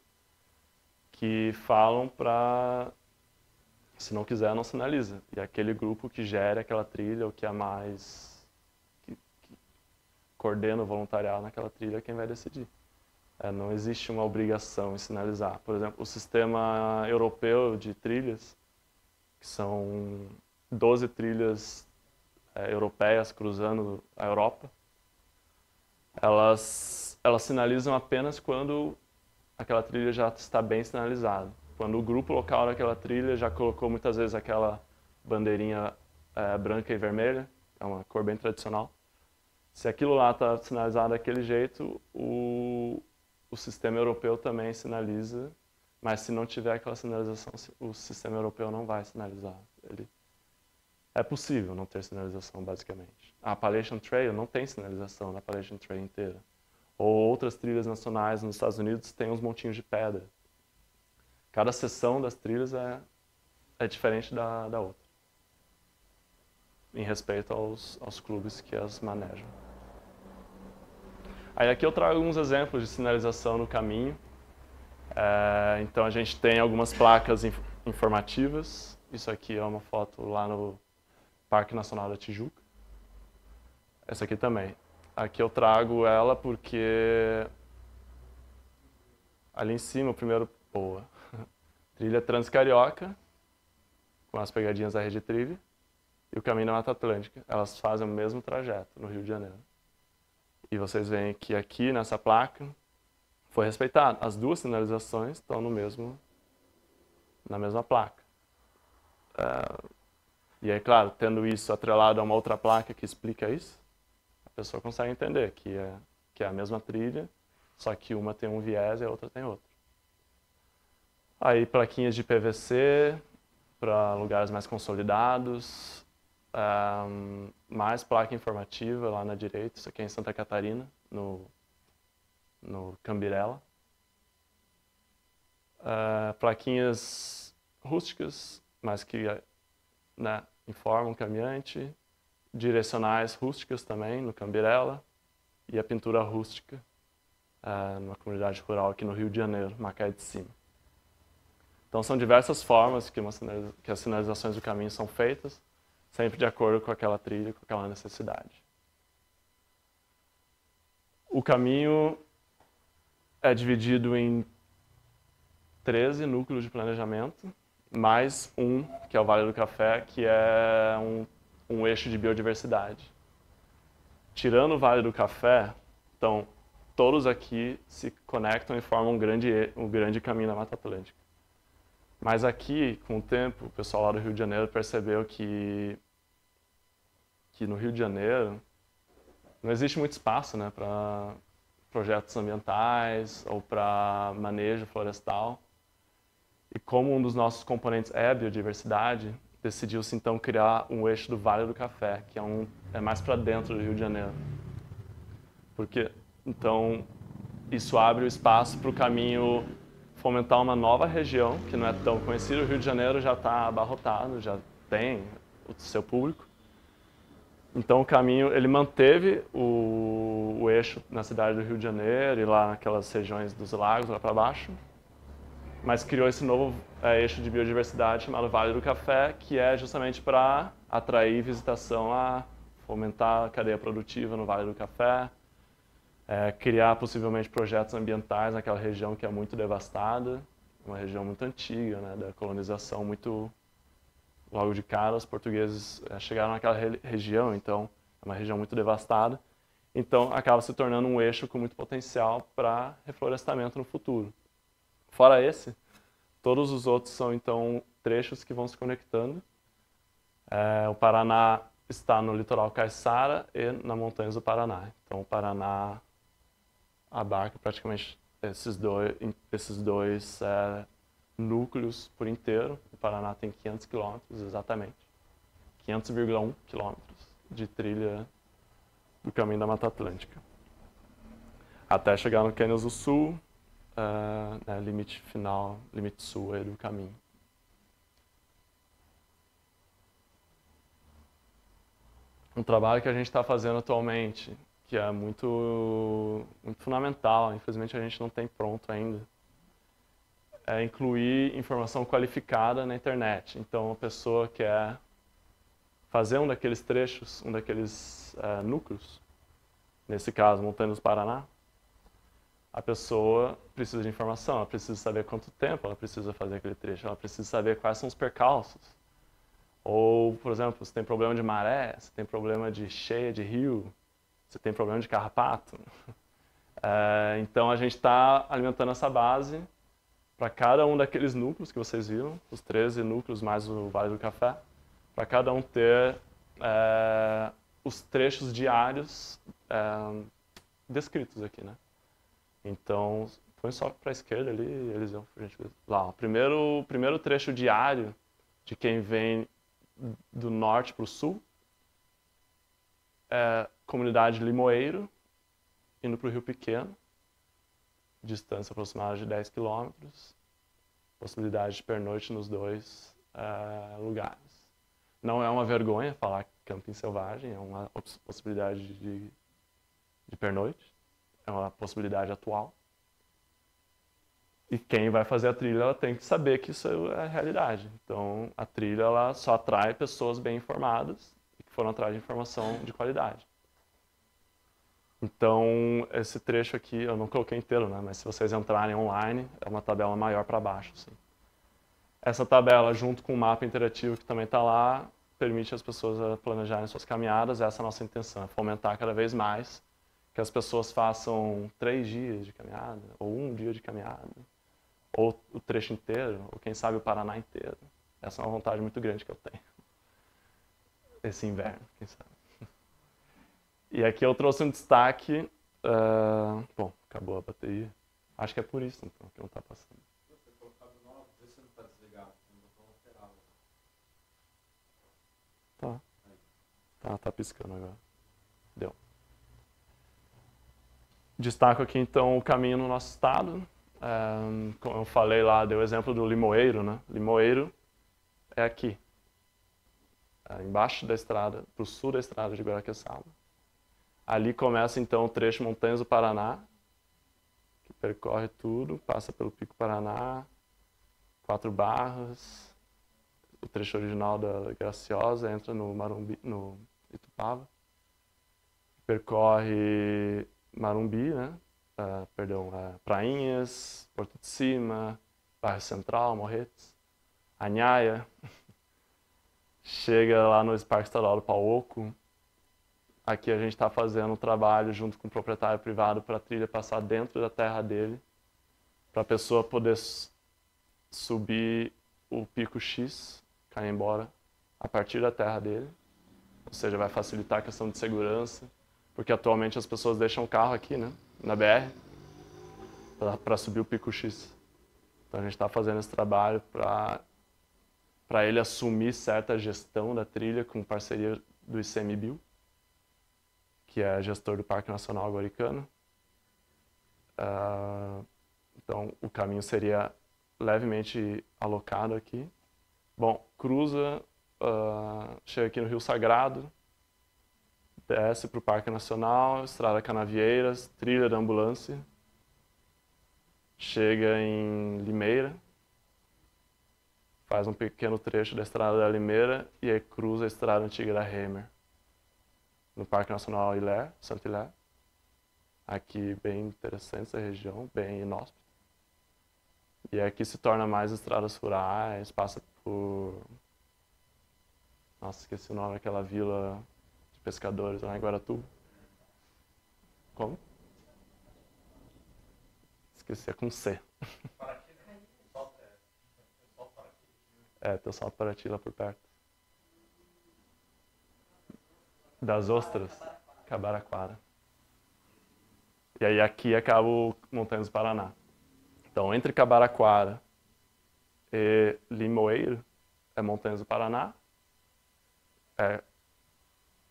que falam para, se não quiser, não sinaliza. E aquele grupo que gere aquela trilha, ou que é mais, que coordena o voluntariado naquela trilha, é quem vai decidir. Não existe uma obrigação em sinalizar. Por exemplo, o sistema europeu de trilhas, que são 12 trilhas europeias cruzando a Europa, elas sinalizam apenas quando aquela trilha já está bem sinalizada. Quando o grupo local daquela trilha já colocou muitas vezes aquela bandeirinha branca e vermelha, é uma cor bem tradicional. Se aquilo lá está sinalizado daquele jeito, o sistema europeu também sinaliza, mas se não tiver aquela sinalização, o sistema europeu não vai sinalizar. É possível não ter sinalização, basicamente. A Appalachian Trail não tem sinalização na Appalachian Trail inteira. Ou outras trilhas nacionais nos Estados Unidos têm uns montinhos de pedra. Cada seção das trilhas é diferente da outra, em respeito aos clubes que as manejam. Aí aqui eu trago alguns exemplos de sinalização no caminho. Então a gente tem algumas placas informativas. Isso aqui é uma foto lá no Parque Nacional da Tijuca. Essa aqui também. Aqui eu trago ela porque ali em cima, o primeiro, trilha Transcarioca, com as pegadinhas da Rede Trilha, e o Caminho da Mata Atlântica. Elas fazem o mesmo trajeto no Rio de Janeiro. E vocês veem que aqui nessa placa foi respeitado. As duas sinalizações estão na mesma placa. E aí, claro, tendo isso atrelado a uma outra placa que explica isso, a pessoa consegue entender que é a mesma trilha, só que uma tem um viés e a outra tem outro. Aí plaquinhas de PVC para lugares mais consolidados, mais placa informativa lá na direita, isso aqui é em Santa Catarina, no Cambirela. Plaquinhas rústicas, mas que informam o caminhante. Direcionais rústicas também, no Cambirela. E a pintura rústica, numa comunidade rural aqui no Rio de Janeiro, Macaé de Cima. Então são diversas formas que as sinalizações do caminho são feitas, sempre de acordo com aquela trilha, com aquela necessidade. O caminho é dividido em 13 núcleos de planejamento, mais um, que é o Vale do Café, que é um eixo de biodiversidade. Tirando o Vale do Café, então, todos aqui se conectam e formam um grande caminho da Mata Atlântica. Mas aqui, com o tempo, o pessoal lá do Rio de Janeiro percebeu que no Rio de Janeiro não existe muito espaço, né, para projetos ambientais ou para manejo florestal. E como um dos nossos componentes é a biodiversidade, decidiu-se então criar um eixo do Vale do Café, que é mais para dentro do Rio de Janeiro. Porque, então, isso abre o espaço para o caminho fomentar uma nova região, que não é tão conhecida. O Rio de Janeiro já está abarrotado, já tem o seu público. Então o caminho, ele manteve o eixo na cidade do Rio de Janeiro e lá naquelas regiões dos lagos, lá para baixo, mas criou esse novo eixo de biodiversidade chamado Vale do Café, que é justamente para atrair visitação lá, fomentar a cadeia produtiva no Vale do Café, criar possivelmente projetos ambientais naquela região que é muito devastada, uma região muito antiga, né, da colonização muito logo de cara, os portugueses chegaram naquela região, então é uma região muito devastada. Então acaba se tornando um eixo com muito potencial para reflorestamento no futuro. Fora esse, todos os outros são então trechos que vão se conectando. O Paraná está no litoral caiçara e na montanhas do Paraná. Então o Paraná abarca praticamente esses dois núcleos por inteiro. O Paraná tem 500 quilômetros exatamente, 500,1 quilômetros de trilha do caminho da Mata Atlântica. Até chegar no Cânion do Sul, limite final, limite sul aí do caminho. Um trabalho que a gente está fazendo atualmente, que é muito fundamental, infelizmente a gente não tem pronto ainda, é incluir informação qualificada na internet. Então, a pessoa quer fazer um daqueles trechos, um daqueles núcleos, nesse caso, Montanhas do Paraná, a pessoa precisa de informação, ela precisa saber quanto tempo ela precisa fazer aquele trecho, ela precisa saber quais são os percalços. Ou, por exemplo, se tem problema de maré, se tem problema de cheia de rio, se tem problema de carrapato. Então a gente está alimentando essa base para cada um daqueles núcleos que vocês viram, os 13 núcleos mais o Vale do Café, para cada um ter os trechos diários descritos aqui, né? Então, põe só para a esquerda ali, Eliseu, por gentileza. Lá, o primeiro trecho diário de quem vem do norte para o sul é comunidade Limoeiro, indo para o Rio Pequeno, distância aproximada de 10 quilômetros, possibilidade de pernoite nos dois lugares. Não é uma vergonha falar camping selvagem, é uma possibilidade de pernoite, é uma possibilidade atual. E quem vai fazer a trilha, ela tem que saber que isso é a realidade. Então, a trilha ela só atrai pessoas bem informadas e que foram atrás de informação de qualidade. Então, esse trecho aqui, eu não coloquei inteiro, né? Mas se vocês entrarem online, é uma tabela maior para baixo. Assim. Essa tabela, junto com o mapa interativo que também está lá, permite as pessoas planejarem suas caminhadas. Essa é a nossa intenção, é fomentar cada vez mais que as pessoas façam 3 dias de caminhada, ou 1 dia de caminhada, ou o trecho inteiro, ou quem sabe o Paraná inteiro. Essa é uma vontade muito grande que eu tenho. Esse inverno, quem sabe. E aqui eu trouxe um destaque. Bom, acabou a bateria. Acho que é por isso, então, que não está passando. Você colocado 9, vê se não está desligado. Tem um botão lateral. Tá piscando agora. Deu. Destaco aqui, então, o caminho no nosso estado. Como eu falei lá, dei o exemplo do Limoeiro, né? Limoeiro é aqui. Embaixo da estrada, para o sul da estrada de Guaraqueçaba. Ali começa, então, o trecho Montanhas do Paraná, que percorre tudo, passa pelo Pico Paraná, 4 Barras, o trecho original da Graciosa, entra no Itupava, percorre Marumbi, né? Prainhas, Porto de Cima, Bairro Central, Morretes, Anhaia, chega lá no Parque Estadual do Pauoco. Aqui a gente está fazendo um trabalho junto com o proprietário privado para a trilha passar dentro da terra dele, para a pessoa poder subir o Pico X, cair embora, a partir da terra dele. Ou seja, vai facilitar a questão de segurança, porque atualmente as pessoas deixam o carro aqui, né, na BR, para subir o Pico X. Então a gente está fazendo esse trabalho para ele assumir certa gestão da trilha com parceria do ICMBio, que é gestor do Parque Nacional Guaricano. Então, o caminho seria levemente alocado aqui. Bom, cruza, chega aqui no Rio Sagrado, desce para o Parque Nacional, Estrada Canavieiras, trilha da ambulância, chega em Limeira, faz um pequeno trecho da Estrada da Limeira e aí cruza a Estrada Antiga da Hemer, no Parque Nacional Ilhéus, Santo Ilhéus. Aqui bem interessante essa região, bem inóspita. E aqui se torna mais estradas rurais, passa por Nossa, esqueci o nome daquela vila de pescadores lá em Guaratuba. Como? Esqueci, é com C. Tem o Salto Paraty lá por perto. Das Ostras, Cabaraquara. E aí aqui acaba o Montanhas do Paraná. Então, entre Cabaraquara e Limoeiro, é Montanhas do Paraná.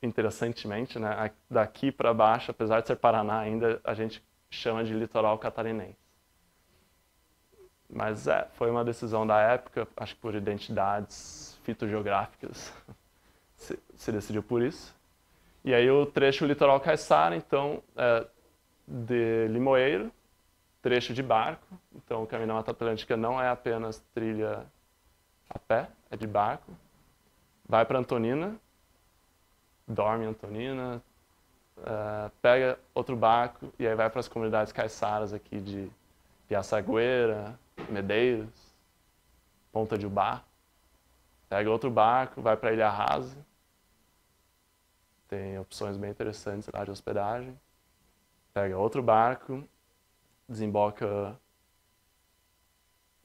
Interessantemente, né, daqui para baixo, apesar de ser Paraná ainda, a gente chama de litoral catarinense. Mas foi uma decisão da época, acho que por identidades fitogeográficas, se decidiu por isso. E aí o trecho litoral caiçara, então, de Limoeiro, trecho de barco. Então o caminho da Mata Atlântica não é apenas trilha a pé, é de barco. Vai para Antonina, dorme em Antonina, pega outro barco e aí vai para as comunidades caiçaras aqui de Piaçagueira, Medeiros, Ponta de Ubá. Pega outro barco, vai para Ilha Rasa. Tem opções bem interessantes lá de hospedagem. Pega outro barco, desemboca...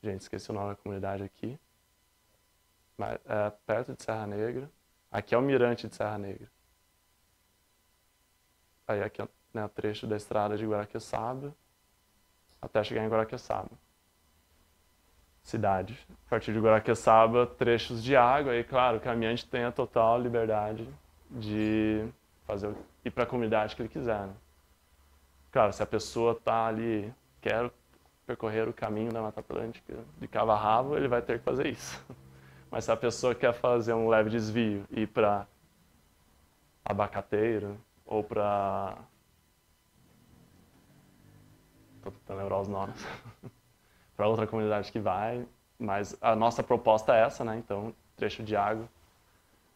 Gente, esqueci o nome da comunidade aqui. Mas é perto de Serra Negra. Aqui é o Mirante de Serra Negra. Aí aqui é, né, o trecho da estrada de Guaraqueçaba até chegar em Guaraqueçaba. Cidade. A partir de Guaraqueçaba, trechos de água. E claro, o caminhante tem a total liberdade de ir para a comunidade que ele quiser. Né? Claro, se a pessoa está ali, quer percorrer o caminho da Mata Atlântica de cabo a rabo, ele vai ter que fazer isso. Mas se a pessoa quer fazer um leve desvio e ir para Abacateiro ou para... Estou tentando lembrar os nomes. Para outra comunidade que vai, mas a nossa proposta é essa, né? Então, trecho de água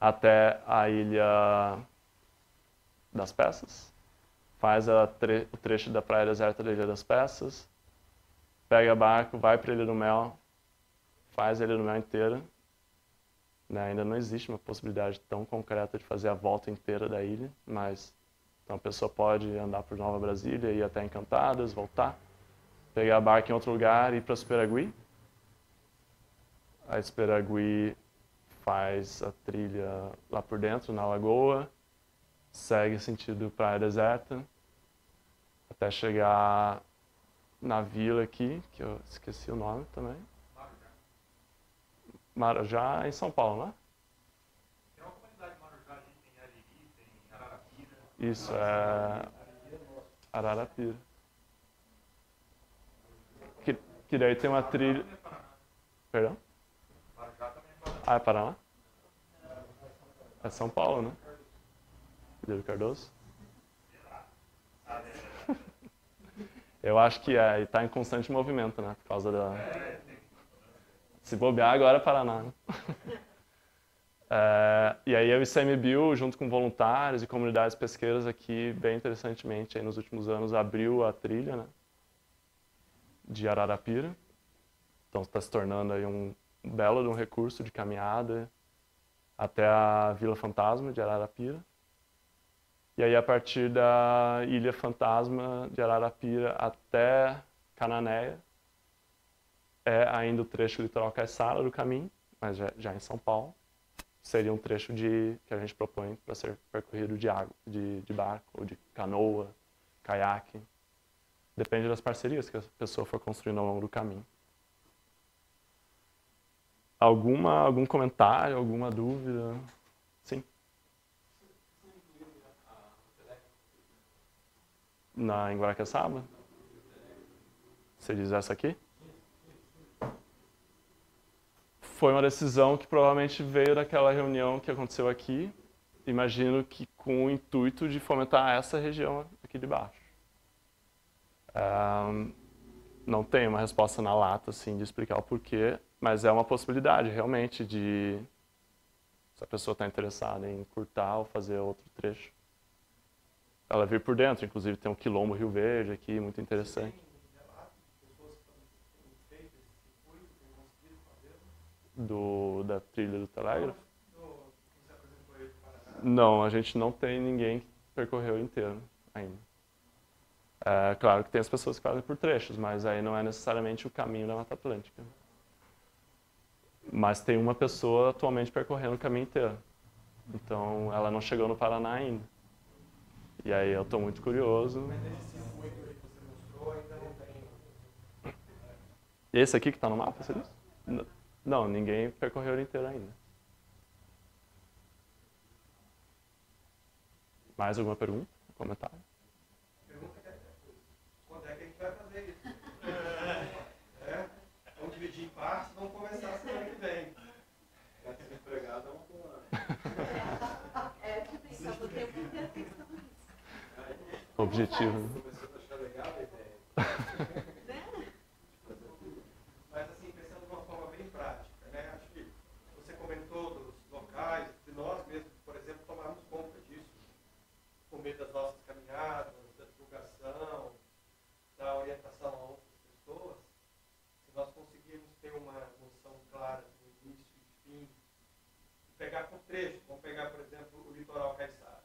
até a Ilha das Peças, faz o trecho da Praia Deserta da Ilha das Peças, pega barco, vai para a Ilha do Mel, faz a Ilha do Mel inteira. Né? Ainda não existe uma possibilidade tão concreta de fazer a volta inteira da ilha, mas então a pessoa pode andar por Nova Brasília, ir até Encantadas, voltar, pegar barco em outro lugar e ir para Superagui. A Superagui faz a trilha lá por dentro, na lagoa, segue sentido Praia Deserta, até chegar na vila aqui, que eu esqueci o nome também. Marajá, em São Paulo, né? Tem uma comunidade de Marajá ali, tem Ariri, tem Ararapira. Isso, é Ararapira. Que daí tem uma trilha... Perdão? Marajá também é Paraná. Ah, é Paraná? É São Paulo, né? Pedro Cardoso? Eu acho que é, e está em constante movimento, né? Por causa da... Se bobear, agora é Paraná. Né? E aí o ICMBio, junto com voluntários e comunidades pesqueiras aqui, bem interessantemente, aí nos últimos anos abriu a trilha, né? De Ararapira. Então está se tornando aí um belo de um recurso de caminhada até a Vila Fantasma de Ararapira. E aí a partir da Ilha Fantasma de Ararapira até Cananéia é ainda o trecho litoral caiçara do caminho, mas já em São Paulo. Seria um trecho que a gente propõe para ser percorrido de água, de barco, ou de canoa, caiaque. Depende das parcerias que a pessoa for construindo ao longo do caminho. Algum comentário, alguma dúvida? Sim. Em Guaraqueçaba? Você diz essa aqui? Foi uma decisão que provavelmente veio daquela reunião que aconteceu aqui. Imagino que com o intuito de fomentar essa região aqui de baixo. Não tenho uma resposta na lata assim, de explicar o porquê, mas é uma possibilidade realmente de, se a pessoa está interessada em encurtar ou fazer outro trecho, ela vir por dentro. Inclusive tem um quilombo Rio Verde aqui, muito interessante. Da trilha do telégrafo? Não, a gente não tem ninguém que percorreu inteiro ainda. É claro que tem as pessoas que fazem por trechos, mas aí não é necessariamente o caminho da Mata Atlântica. Mas tem uma pessoa atualmente percorrendo o caminho inteiro. Então, ela não chegou no Paraná ainda. E aí eu estou muito curioso. Mas esse circuito aí que você mostrou ainda não tem. Esse aqui que está no mapa, você disse? Não, ninguém percorreu ele inteiro ainda. Mais alguma pergunta? Comentário? Pergunta que é quando é que a gente vai fazer isso? Vamos dividir em partes, vamos começar semana que vem. Já que empregado é uma boa. Que pensava o tempo inteiro pensando nisso. Objetivo. Né? Começou a achar legal a ideia. Mas assim, pensando de uma forma bem prática, né? Acho que você comentou dos locais, de nós mesmos, por exemplo, tomarmos conta disso, por meio das nossas caminhadas, da divulgação, da orientação a outras pessoas. Se nós conseguirmos ter uma noção clara do início e fim, pegar por trechos, vamos pegar, por exemplo, o litoral caiçara.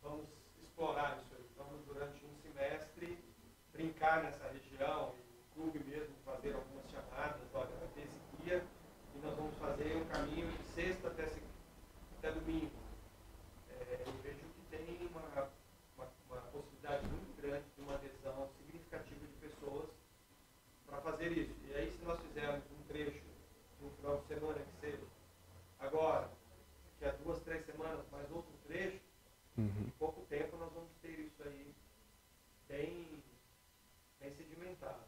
Vamos explorar isso aí. Vamos, durante um semestre, brincar nessa região e o clube mesmo fazer algumas chamadas. Olha, vai ter esse guia e nós vamos fazer um caminho de sexta até domingo. Eu vejo que tem uma possibilidade muito grande de uma adesão significativa de pessoas para fazer isso. E aí, se nós fizermos um trecho no final de semana que seja, agora, daqui a 2, 3 semanas, mais outro trecho, em pouco tempo nós vamos ter isso aí bem sedimentado.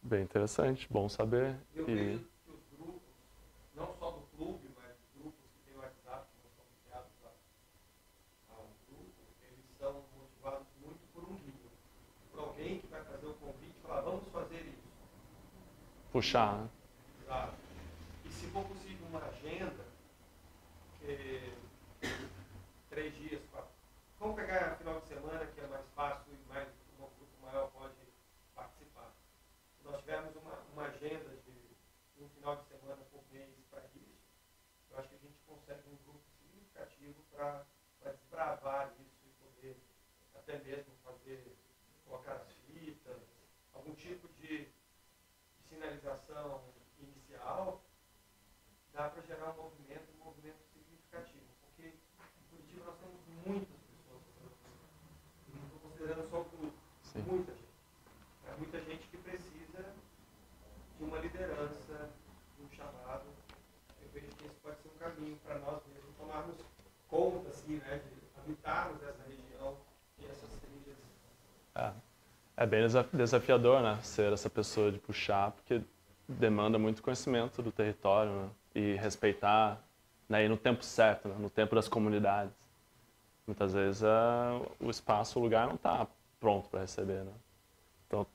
Bem interessante, bom saber. Eu vejo que os grupos, não só do clube, mas os grupos que têm o WhatsApp, que não são ligados ao grupo, eles são motivados muito por um guia. Por alguém que vai fazer o convite e falar, vamos fazer isso. Puxar, né? Exato. E se for possível uma agenda, 3 dias, 4. Vamos pegar final de semana, que é mais fácil e mais um grupo maior pode participar. Se nós tivermos uma agenda de um final de semana por mês para isso, eu acho que a gente consegue um grupo significativo para desbravar isso e poder até mesmo colocar as fitas, algum tipo de sinalização inicial, dá para gerar um movimento significativo. Porque em Curitiba nós temos muitas pessoas, não estou considerando só o clube, muita gente. É muita gente que precisa de uma liderança, de um chamado. Eu vejo que esse pode ser um caminho para nós mesmos tomarmos conta, assim, né, de habitarmos essa região e essas trilhas. É bem desafiador, né? Ser essa pessoa de puxar, porque demanda muito conhecimento do território, né? E respeitar, né? E no tempo certo, né? No tempo das comunidades. Muitas vezes o espaço, o lugar não está pronto para receber, né? Então,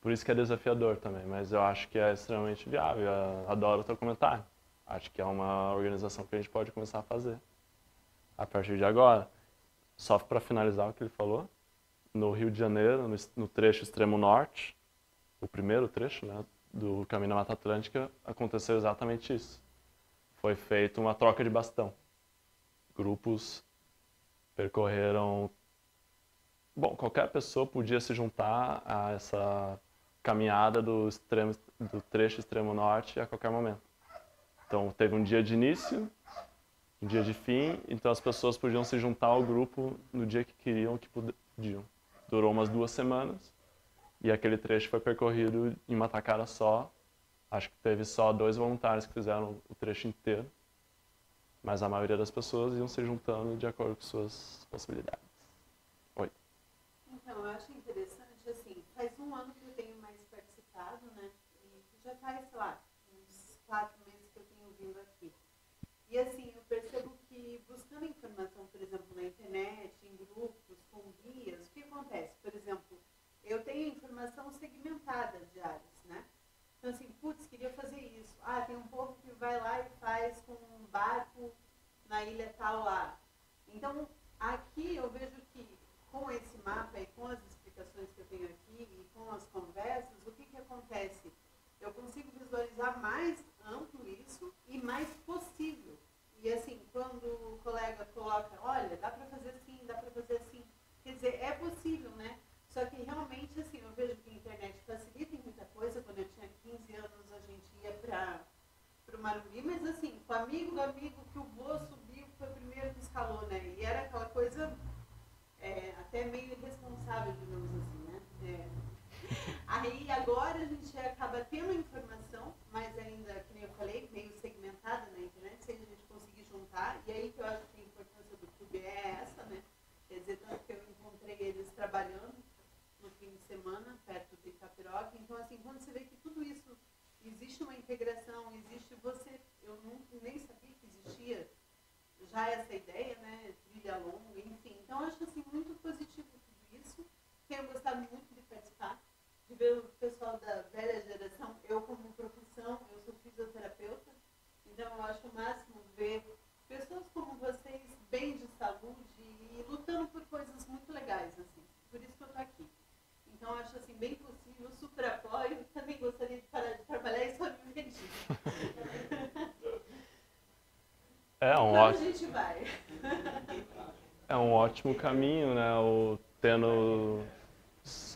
por isso que é desafiador também, mas eu acho que é extremamente viável. Eu adoro o teu comentário. Acho que é uma organização que a gente pode começar a fazer a partir de agora. Só para finalizar o que ele falou, no Rio de Janeiro, no trecho extremo norte, o primeiro trecho, né, do Caminho da Mata Atlântica, aconteceu exatamente isso. Foi feita uma troca de bastão. Grupos percorreram... Bom, qualquer pessoa podia se juntar a essa caminhada do trecho extremo norte a qualquer momento. Então, teve um dia de início, um dia de fim, então as pessoas podiam se juntar ao grupo no dia que queriam, que podiam. Durou umas 2 semanas e aquele trecho foi percorrido em uma tacada só. Acho que teve só 2 voluntários que fizeram o trecho inteiro, mas a maioria das pessoas iam se juntando de acordo com suas possibilidades. Oi. Então, eu acho interessante, assim, faz 1 ano que eu tenho mais participado, né, e já faz, sei lá, uns 4 meses que eu tenho vindo aqui. E assim, eu percebo que buscando informação, por exemplo, na internet, em grupos, com guias, o que acontece? Por exemplo, eu tenho informação segmentada de áreas, né? Então assim, putz, queria fazer isso. Ah, tem um povo que vai lá e faz com um barco na ilha tal lá. Então, aqui eu vejo que com esse mapa e com as explicações que eu tenho aqui e com as conversas, o que acontece? Eu consigo visualizar mais amplo isso e mais possível. E E assim, quando o colega coloca, olha, dá para fazer assim, dá para fazer assim, quer dizer, é possível, né? Só que realmente, assim, eu vejo que a internet facilita em muita coisa. Quando eu tinha 15 anos, a gente ia para o Marumbi, mas assim, com o amigo do amigo que o vô subiu, foi o primeiro que escalou, né? E era aquela coisa até meio irresponsável, digamos assim, né? Aí agora a gente acaba tendo informação, mas ainda, que nem eu falei, meio segmentada na internet, se a gente conseguir juntar, e aí que eu acho que a importância do clube é essa, né? Quer dizer, tanto que eu encontrei eles trabalhando no fim de semana, perto de Itapiroca. Então, assim, quando você vê que tudo isso, existe uma integração, existe você, eu nem sabia que existia já essa ideia, né, trilha longa, enfim. Então, eu acho, assim, muito positivo tudo isso. Tenho gostado muito de participar, de ver o pessoal da velha geração. Eu, como profissão, eu sou fisioterapeuta, então eu acho o máximo ver pessoas como vocês, bem de saúde e lutando por coisas muito legais, assim. Por isso que eu tô aqui. Então, eu acho, assim, bem possível, super apoio. Também gostaria de parar de trabalhar e só viver disso. Então, a gente vai. É um ótimo caminho, né? Tendo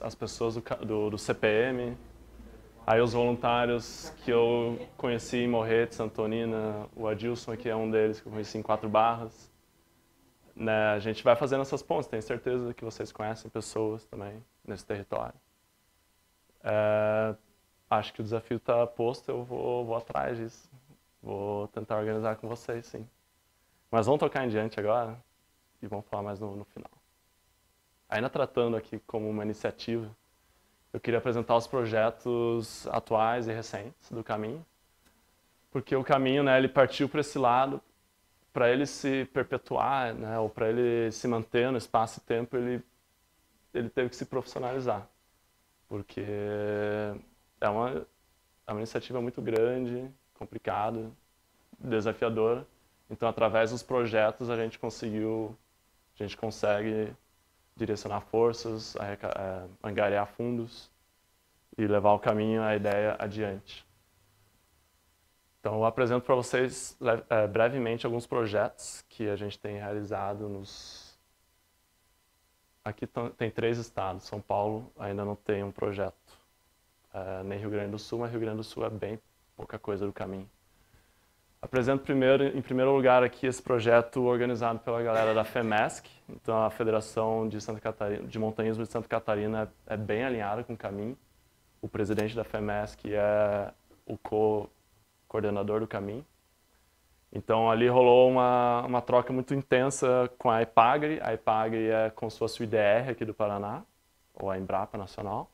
as pessoas do CPM, aí os voluntários que eu conheci em Morretes, Santonina, o Adilson, que é um deles que eu conheci em Quatro Barras. Né? A gente vai fazendo essas pontes, tenho certeza que vocês conhecem pessoas também nesse território. Acho que o desafio está posto, eu vou atrás disso. Vou tentar organizar com vocês, sim. Mas vamos tocar em diante agora e vamos falar mais no final. Ainda tratando aqui como uma iniciativa, eu queria apresentar os projetos atuais e recentes do Caminho, porque o Caminho, né, ele partiu para esse lado, para ele se perpetuar, né, ou para ele se manter no espaço e tempo, ele teve que se profissionalizar, porque é uma iniciativa muito grande, complicada, desafiadora. Então, através dos projetos, a gente consegue direcionar forças, angariar fundos e levar o caminho, a ideia adiante. Então, eu apresento para vocês brevemente alguns projetos que a gente tem realizado Aqui tem 3 estados. São Paulo ainda não tem um projeto, nem Rio Grande do Sul, mas Rio Grande do Sul é bem pouca coisa do caminho. Apresento em primeiro lugar aqui esse projeto organizado pela galera da FEMESC. Então, a Federação de Montanhismo de Santa Catarina é bem alinhada com o caminho. O presidente da FEMESC é o coordenador do caminho. Então, ali rolou uma troca muito intensa com a EPAGRE. A EPAGRE é como se fosse o IDR aqui do Paraná, ou a Embrapa Nacional.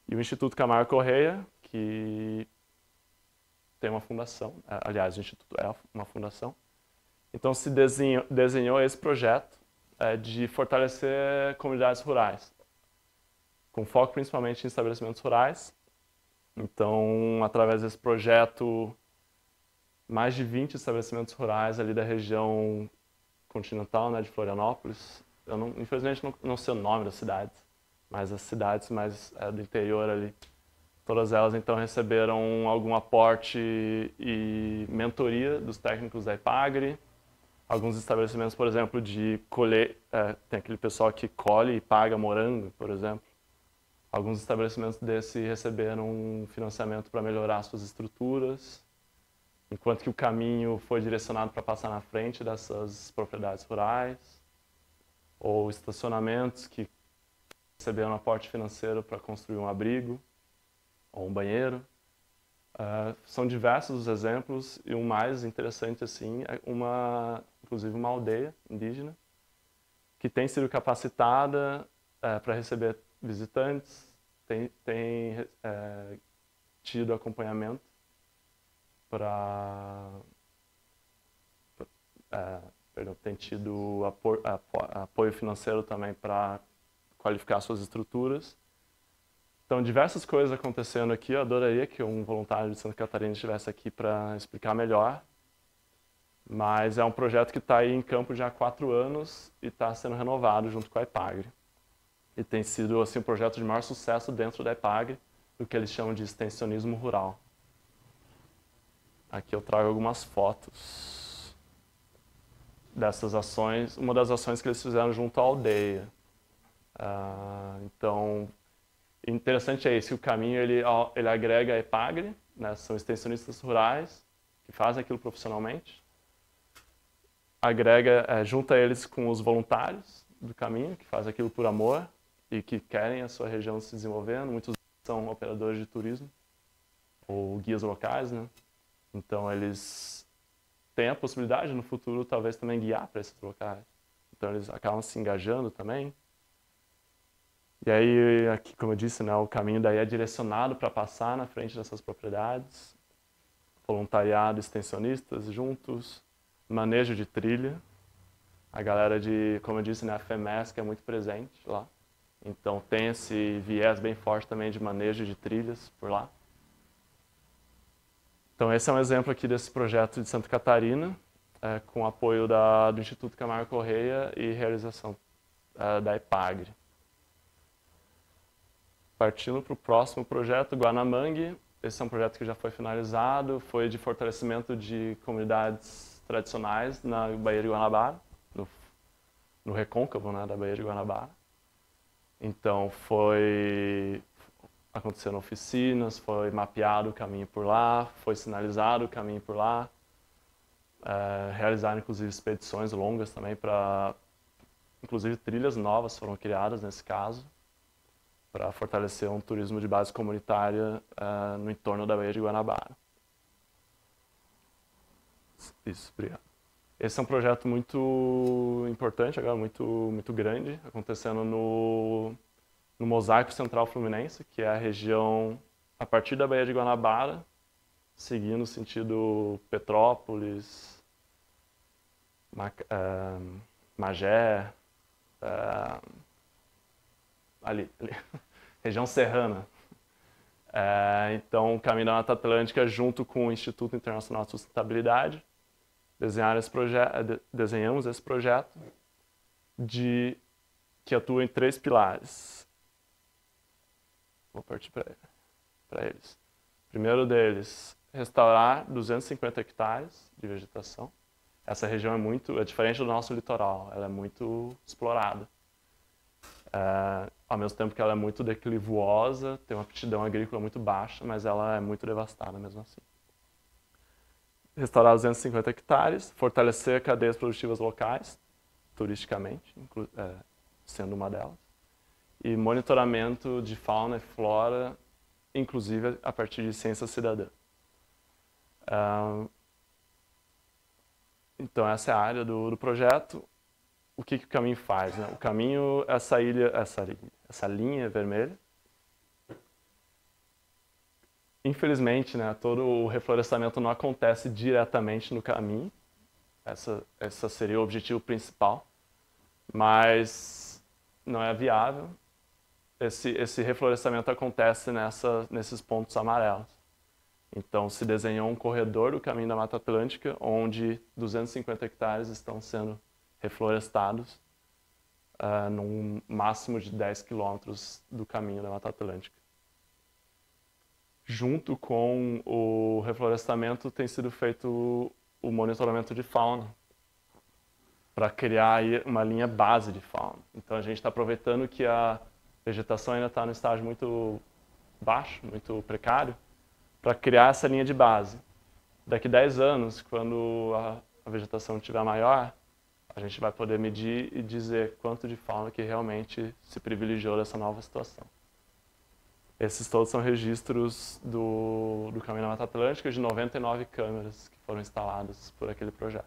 E o Instituto Camargo Correia, que tem uma fundação. Aliás, o Instituto é uma fundação. Então, se desenhou esse projeto de fortalecer comunidades rurais, com foco principalmente em estabelecimentos rurais. Então, através desse projeto, mais de 20 estabelecimentos rurais ali da região continental, né, de Florianópolis. Eu infelizmente não sei o nome das cidades, mas as cidades mais do interior ali, todas elas então receberam algum aporte e mentoria dos técnicos da EPAGRE. Alguns estabelecimentos, por exemplo, de colher, tem aquele pessoal que colhe e paga morango, por exemplo. Alguns estabelecimentos desse receberam um financiamento para melhorar suas estruturas, enquanto que o caminho foi direcionado para passar na frente dessas propriedades rurais, ou estacionamentos que receberam aporte financeiro para construir um abrigo ou um banheiro. São diversos os exemplos, e o mais interessante assim é inclusive uma aldeia indígena que tem sido capacitada para receber visitantes, tem tido acompanhamento tem tido apoio financeiro também para qualificar suas estruturas. Então, diversas coisas acontecendo aqui. Eu adoraria que um voluntário de Santa Catarina estivesse aqui para explicar melhor. Mas é um projeto que está aí em campo já há 4 anos e está sendo renovado junto com a EPAGRE. E tem sido assim, um projeto de maior sucesso dentro da EPAGRE, do que eles chamam de extensionismo rural. Aqui eu trago algumas fotos. dessas ações, uma das ações que eles fizeram junto à aldeia. Então, interessante é isso, que o caminho ele agrega a EPAGRE, né, são extensionistas rurais que fazem aquilo profissionalmente, junta eles com os voluntários do caminho, que fazem aquilo por amor e que querem a sua região se desenvolvendo, muitos são operadores de turismo ou guias locais, né? Então eles têm a possibilidade no futuro talvez também guiar para esses locais. Então eles acabam se engajando também. E aí, aqui, como eu disse, né, o caminho daí é direcionado para passar na frente dessas propriedades, voluntariado, extensionistas juntos, manejo de trilha. A galera como eu disse, né, a FEMESC é muito presente lá. Então tem esse viés bem forte também de manejo de trilhas por lá. Então esse é um exemplo aqui desse projeto de Santa Catarina, com apoio do Instituto Camargo Correia e realização da EPAGRE. Partindo para o próximo projeto, Guanamangue. Esse é um projeto que já foi finalizado, foi de fortalecimento de comunidades tradicionais na Baía de Guanabara, no recôncavo, né, da Baía de Guanabara. Então aconteceram oficinas, foi mapeado o caminho por lá, foi sinalizado o caminho por lá, realizaram inclusive expedições longas também inclusive trilhas novas foram criadas nesse caso, para fortalecer um turismo de base comunitária no entorno da Baía de Guanabara. Isso, obrigado. Esse é um projeto muito importante, agora muito grande, acontecendo no Mosaico Central Fluminense, que é a região a partir da Baía de Guanabara, seguindo o sentido Petrópolis, Magé, ali, região serrana. Então, o Caminho da Mata Atlântica, junto com o Instituto Internacional de Sustentabilidade, desenhamos esse projeto que atua em 3 pilares. Vou partir para eles. O primeiro deles, restaurar 250 hectares de vegetação. Essa região é diferente do nosso litoral, ela é muito explorada. Ao mesmo tempo que ela é muito declivuosa, tem uma aptidão agrícola muito baixa, mas ela é muito devastada mesmo assim. Restaurar 250 hectares, fortalecer cadeias produtivas locais, turisticamente, sendo uma delas, e monitoramento de fauna e flora, inclusive a partir de ciência cidadã. Então essa é a área do projeto. O que o caminho faz, né? O caminho, essa linha vermelha. Infelizmente, né, todo o reflorestamento não acontece diretamente no caminho. Essa seria o objetivo principal, mas não é viável. Esse reflorestamento acontece nesses pontos amarelos. Então, se desenhou um corredor do Caminho da Mata Atlântica, onde 250 hectares estão sendo reflorestados num máximo de 10 quilômetros do Caminho da Mata Atlântica. Junto com o reflorestamento tem sido feito o monitoramento de fauna, para criar aí uma linha base de fauna. Então a gente está aproveitando que a vegetação ainda está no estágio muito baixo, muito precário, para criar essa linha de base. Daqui 10 anos, quando a vegetação estiver maior, a gente vai poder medir e dizer quanto de fauna que realmente se privilegiou dessa nova situação. Esses todos são registros do Caminho da Mata Atlântica de 99 câmeras que foram instaladas por aquele projeto.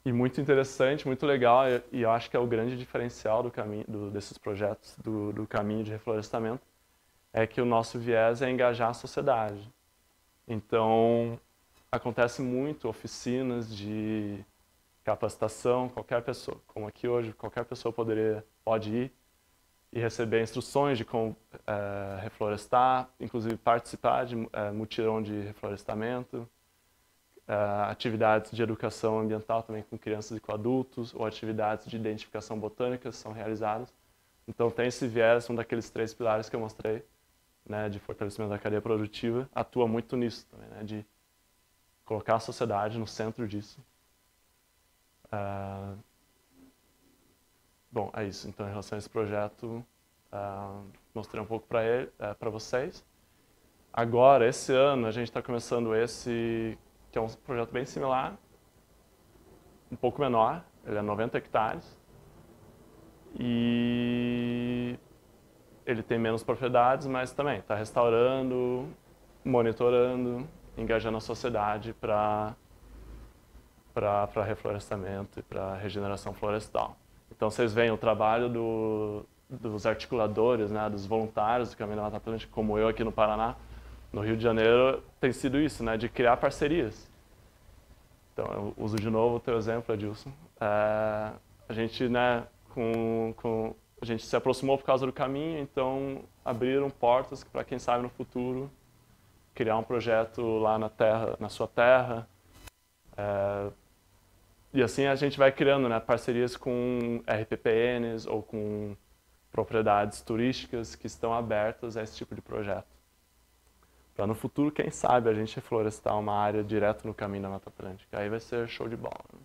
E muito interessante, muito legal, e eu acho que é o grande diferencial desses projetos do Caminho de Reflorestamento, é que o nosso viés é engajar a sociedade. Então, acontece muito oficinas de capacitação, qualquer pessoa, como aqui hoje, qualquer pessoa pode ir e receber instruções de como reflorestar, inclusive participar de mutirão de reflorestamento, atividades de educação ambiental também com crianças e com adultos, ou atividades de identificação botânica são realizadas. Então tem esse viés, um daqueles 3 pilares que eu mostrei, né, de fortalecimento da cadeia produtiva, atua muito nisso também, né, de colocar a sociedade no centro disso Bom, é isso. Então, em relação a esse projeto, mostrei um pouco para vocês. Agora, esse ano, a gente está começando esse, que é um projeto bem similar, um pouco menor, ele é 90 hectares. E ele tem menos propriedades, mas também está restaurando, monitorando, engajando a sociedade para reflorestamento e para regeneração florestal. Então vocês veem o trabalho dos articuladores, né, dos voluntários do Caminho da Mata Atlântica, como eu aqui no Paraná, no Rio de Janeiro, tem sido isso, né, de criar parcerias. Então eu uso de novo o teu exemplo, Adilson. A gente, né, a gente se aproximou por causa do caminho, então abriram portas para quem sabe no futuro criar um projeto lá na terra, na sua terra. E assim a gente vai criando, né, parcerias com RPPNs ou com propriedades turísticas que estão abertas a esse tipo de projeto. Para no futuro, quem sabe, a gente reflorestar uma área direto no caminho da Mata Atlântica. Aí vai ser show de bola, né?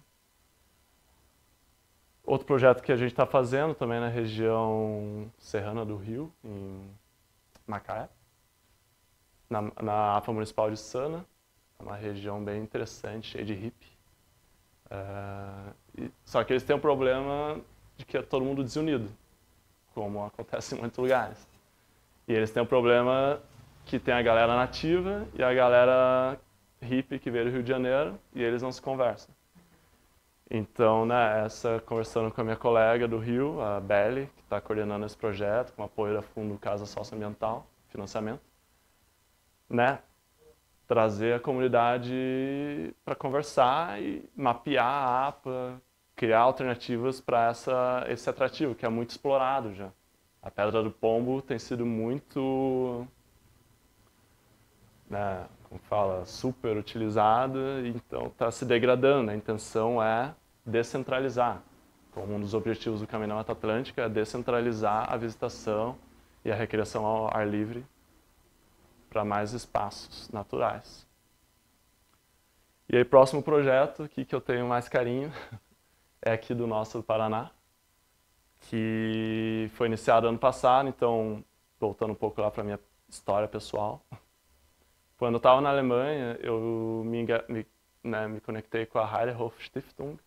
Outro projeto que a gente está fazendo também na região serrana do Rio, em Macaé, na APA Municipal de Sana. É uma região bem interessante, cheia de hippie. Só que eles têm um problema de que é todo mundo desunido, como acontece em muitos lugares. E eles têm um problema que tem a galera nativa e a galera hippie que veio do Rio de Janeiro e eles não se conversam. Então, né, conversando com a minha colega do Rio, a Belly, que está coordenando esse projeto, com apoio da Fundo Casa Socioambiental, financiamento, né, trazer a comunidade para conversar e mapear a APA, criar alternativas para esse atrativo, que é muito explorado já. A Pedra do Pombo tem sido muito, né, como fala, super utilizada, então está se degradando. A intenção é descentralizar. Como um dos objetivos do Caminho da Mata Atlântica é descentralizar a visitação e a recreação ao ar livre para mais espaços naturais. E aí, próximo projeto aqui que eu tenho mais carinho é aqui do nosso Paraná, que foi iniciado ano passado, então, voltando um pouco lá para a minha história pessoal. Quando eu estava na Alemanha, eu me conectei com a Heiderhof Stiftung,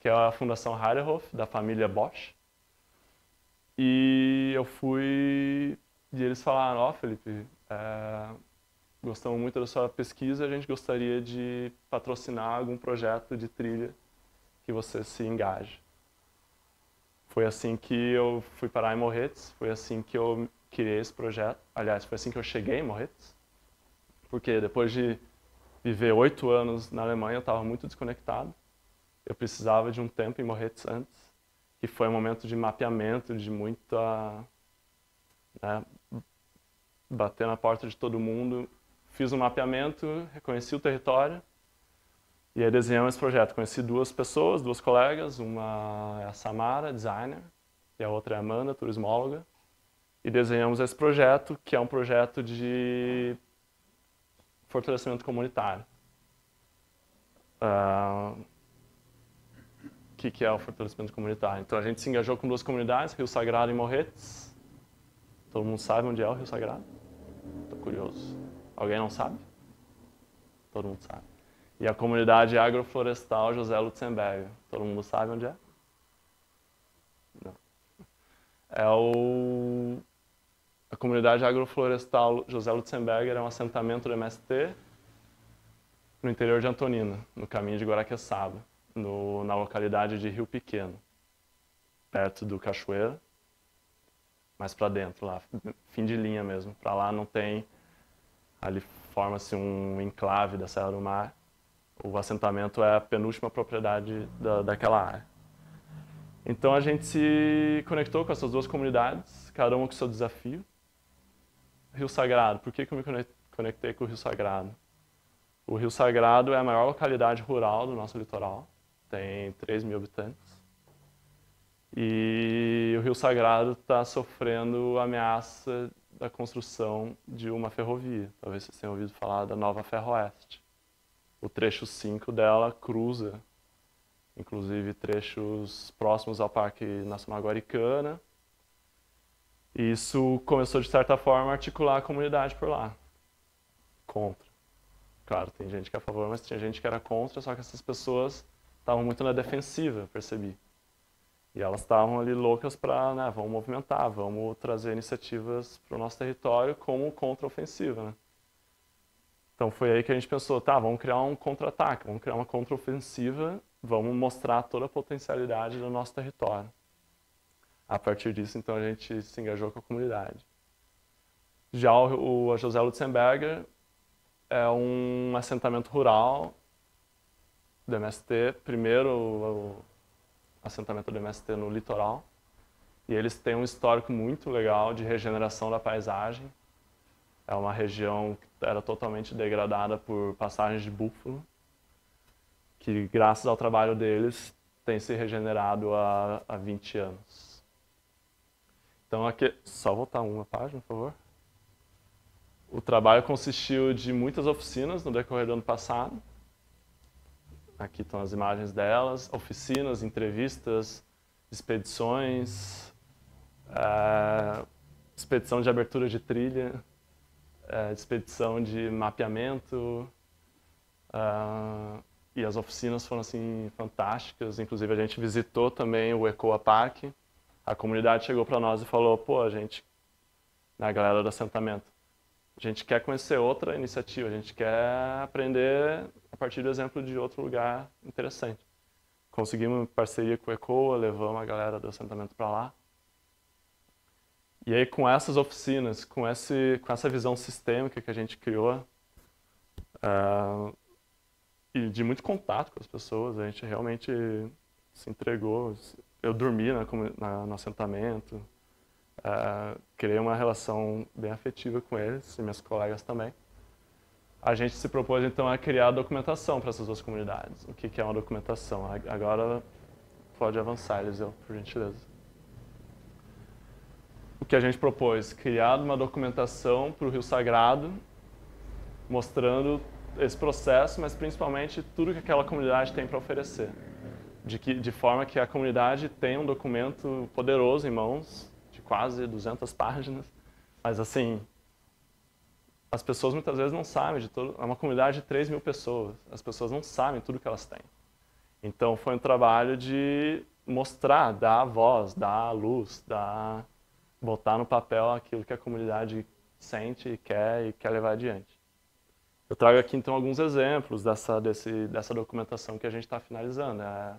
que é a Fundação Heiderhof, da família Bosch. E eu fui, e eles falaram, ó, Felipe, gostamos muito da sua pesquisa, a gente gostaria de patrocinar algum projeto de trilha que você se engaje. Foi assim que eu fui parar em Moritz, foi assim que eu criei esse projeto. Aliás, foi assim que eu cheguei em Moritz. Porque depois de viver 8 anos na Alemanha, eu estava muito desconectado. Eu precisava de um tempo em Moritz antes, que foi um momento de mapeamento, de muita, né, bater na porta de todo mundo. Fiz um mapeamento, reconheci o território e aí desenhamos esse projeto. Conheci 2 pessoas, 2 colegas, uma é a Samara, designer, e a outra é a Amanda, turismóloga. E desenhamos esse projeto, que é um projeto de fortalecimento comunitário. O que é o fortalecimento comunitário? Então a gente se engajou com 2 comunidades, Rio Sagrado e Moritz. Todo mundo sabe onde é o Rio Sagrado? Estou curioso. Alguém não sabe? Todo mundo sabe. E a comunidade agroflorestal José Lutzenberger. Todo mundo sabe onde é? Não. A comunidade agroflorestal José Lutzenberger é um assentamento do MST no interior de Antonina, no caminho de Guaraqueçaba, na localidade de Rio Pequeno, perto do Cachoeira, mais para dentro, lá, fim de linha mesmo. Para lá não tem, ali forma-se um enclave da Serra do Mar. O assentamento é a penúltima propriedade daquela área. Então a gente se conectou com essas 2 comunidades, cada uma com seu desafio. Rio Sagrado, por que eu me conectei com o Rio Sagrado? O Rio Sagrado é a maior localidade rural do nosso litoral, tem 3.000 habitantes. E o Rio Sagrado está sofrendo ameaça da construção de uma ferrovia. Talvez vocês tenham ouvido falar da Nova Ferroeste. O trecho 5 dela cruza inclusive trechos próximos ao Parque Nacional Guaricana. E isso começou, de certa forma, a articular a comunidade por lá, contra. Claro, tem gente que é a favor, mas tinha gente que era contra, só que essas pessoas estavam muito na defensiva, eu percebi. E elas estavam ali loucas para, né, vamos movimentar, vamos trazer iniciativas para o nosso território como contra-ofensiva, né? Então foi aí que a gente pensou, tá, vamos criar um contra-ataque, vamos criar uma contra-ofensiva, vamos mostrar toda a potencialidade do nosso território. A partir disso, então, a gente se engajou com a comunidade. Já o José Lutzenberger é um assentamento rural do MST, primeiro o assentamento do MST no litoral, e eles têm um histórico muito legal de regeneração da paisagem. É uma região que era totalmente degradada por passagens de búfalo, que graças ao trabalho deles tem se regenerado há 20 anos. Então aqui, só voltar uma página, por favor. O trabalho consistiu de muitas oficinas no decorrer do ano passado. Aqui estão as imagens delas, oficinas, entrevistas, expedições, expedição de abertura de trilha, expedição de mapeamento, e as oficinas foram assim fantásticas. Inclusive a gente visitou também o Ecoa Park. A comunidade chegou para nós e falou, pô, a gente, a galera do assentamento, a gente quer conhecer outra iniciativa, a gente quer aprender a partir do exemplo de outro lugar interessante. Conseguimos parceria com o Ecoa, levamos a galera do assentamento para lá. E aí com essas oficinas, com essa visão sistêmica que a gente criou, e de muito contato com as pessoas, a gente realmente se entregou. Eu dormi no assentamento, criei uma relação bem afetiva com eles e minhas colegas também. A gente se propôs então a criar documentação para essas duas comunidades. O que é uma documentação? Agora pode avançar, Eliseu, por gentileza. O que a gente propôs? Criar uma documentação para o Rio Sagrado, mostrando esse processo, mas principalmente tudo que aquela comunidade tem para oferecer. De forma que a comunidade tenha um documento poderoso em mãos, de quase 200 páginas, mas assim, as pessoas muitas vezes não sabem de tudo. É uma comunidade de 3 mil pessoas, as pessoas não sabem tudo que elas têm. Então foi um trabalho de mostrar, dar voz, dar luz, botar no papel aquilo que a comunidade sente e quer levar adiante. Eu trago aqui então alguns exemplos dessa documentação que a gente está finalizando. É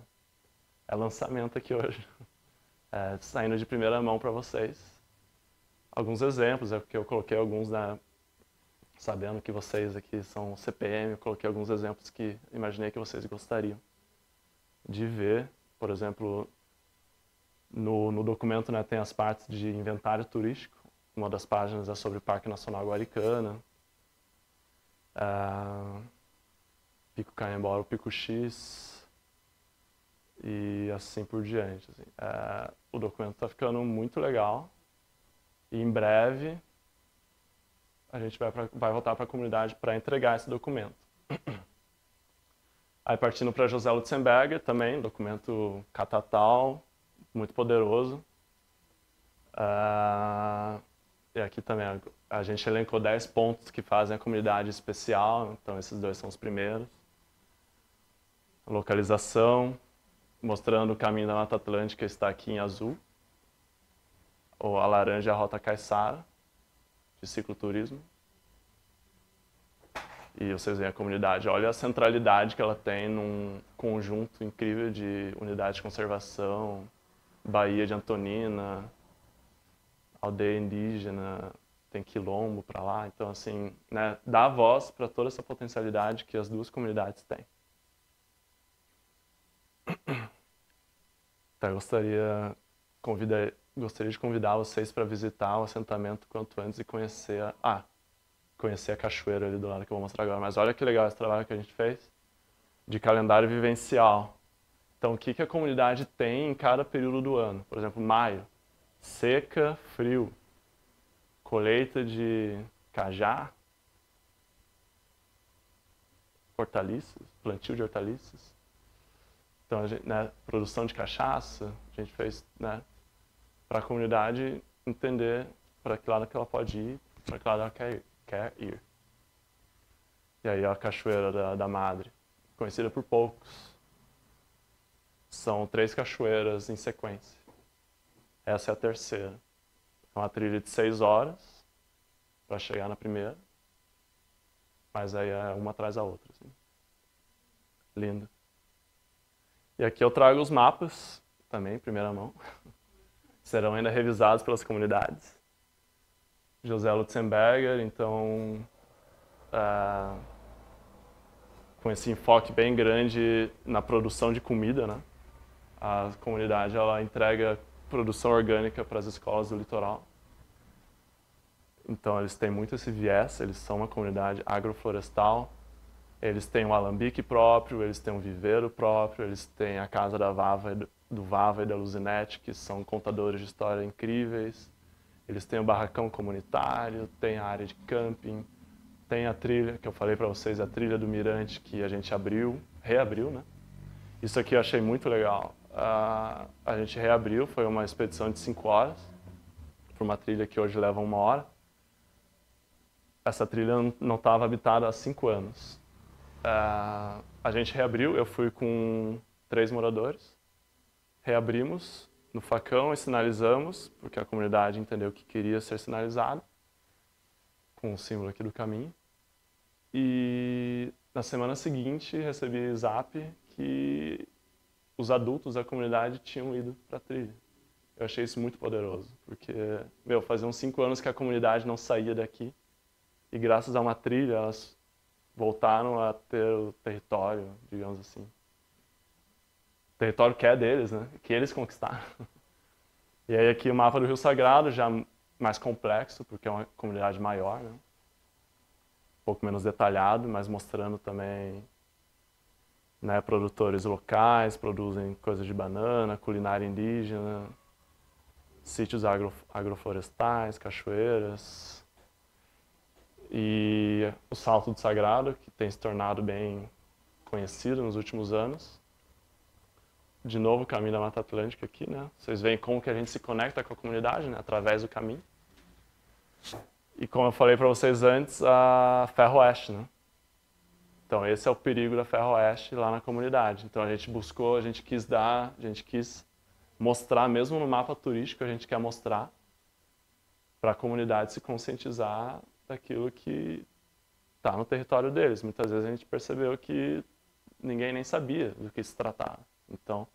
lançamento aqui hoje, saindo de primeira mão para vocês. Alguns exemplos, porque eu coloquei alguns, sabendo que vocês aqui são CPM, eu coloquei alguns exemplos que imaginei que vocês gostariam de ver. Por exemplo, no documento, né, tem as partes de inventário turístico. Uma das páginas é sobre o Parque Nacional Guaricana, Pico Canembora, o Pico X e assim por diante. Assim. O documento está ficando muito legal e em breve a gente vai voltar para a comunidade para entregar esse documento. Aí partindo para José Lutzenberger também, documento catatal, muito poderoso. E aqui também a gente elencou 10 pontos que fazem a comunidade especial, então esses dois são os primeiros. Localização, mostrando o caminho da Mata Atlântica, está aqui em azul. Ou a laranja é a Rota Caiçara, de cicloturismo. E vocês veem a comunidade, olha a centralidade que ela tem num conjunto incrível de unidades de conservação, Baía de Antonina, aldeia indígena, tem quilombo para lá. Então, assim, né, dá voz para toda essa potencialidade que as duas comunidades têm. Então, eu gostaria de convidar vocês para visitar o assentamento quanto antes e conhecer a cachoeira ali do lado que eu vou mostrar agora. Mas olha que legal esse trabalho que a gente fez de calendário vivencial. Então, o que a comunidade tem em cada período do ano? Por exemplo, maio, seca, frio, colheita de cajá, hortaliças, plantio de hortaliças. Então, né, produção de cachaça, a gente fez, né, para a comunidade entender para que lado que ela pode ir, para que lado ela quer ir. E aí a Cachoeira da Madre, conhecida por poucos. São 3 cachoeiras em sequência. Essa é a terceira. É uma trilha de 6 horas para chegar na primeira. Mas aí é uma atrás da outra. Assim. Lindo. E aqui eu trago os mapas, também em primeira mão. Serão ainda revisados pelas comunidades. José Lutzenberger, então, com esse enfoque bem grande na produção de comida, né? A comunidade ela entrega produção orgânica para as escolas do litoral. Então eles têm muito esse viés, eles são uma comunidade agroflorestal, eles têm um alambique próprio, eles têm um viveiro próprio, eles têm a casa da Vava, do Vava e da Luzinete, que são contadores de história incríveis. Eles têm o barracão comunitário, tem a área de camping, tem a trilha, que eu falei para vocês, a trilha do Mirante, que a gente reabriu, né? Isso aqui eu achei muito legal. A gente reabriu, foi uma expedição de 5 horas, para uma trilha que hoje leva 1 hora. Essa trilha não estava habitada há 5 anos. A gente reabriu, eu fui com 3 moradores, reabrimos no facão e sinalizamos, porque a comunidade entendeu que queria ser sinalizado, com o símbolo aqui do caminho. E na semana seguinte recebi zap que os adultos da comunidade tinham ido para a trilha. Eu achei isso muito poderoso, porque, fazia uns 5 anos que a comunidade não saía daqui, e graças a uma trilha elas voltaram a ter o território, digamos assim. O território que é deles, né? Que eles conquistaram. E aí aqui o mapa do Rio Sagrado, já mais complexo, porque é uma comunidade maior, né? Um pouco menos detalhado, mas mostrando também, né, produtores locais, produzem coisas de banana, culinária indígena, sítios agroflorestais, cachoeiras. E o Salto do Sagrado, que tem se tornado bem conhecido nos últimos anos. De novo o caminho da Mata Atlântica aqui, né? Vocês veem como que a gente se conecta com a comunidade, né? Através do caminho. E como eu falei para vocês antes, a Ferroeste, né? Então esse é o perigo da Ferroeste lá na comunidade. Então a gente buscou, a gente quis mostrar, mesmo no mapa turístico, a gente quer mostrar para a comunidade se conscientizar daquilo que está no território deles. Muitas vezes a gente percebeu que ninguém nem sabia do que se tratava. Então,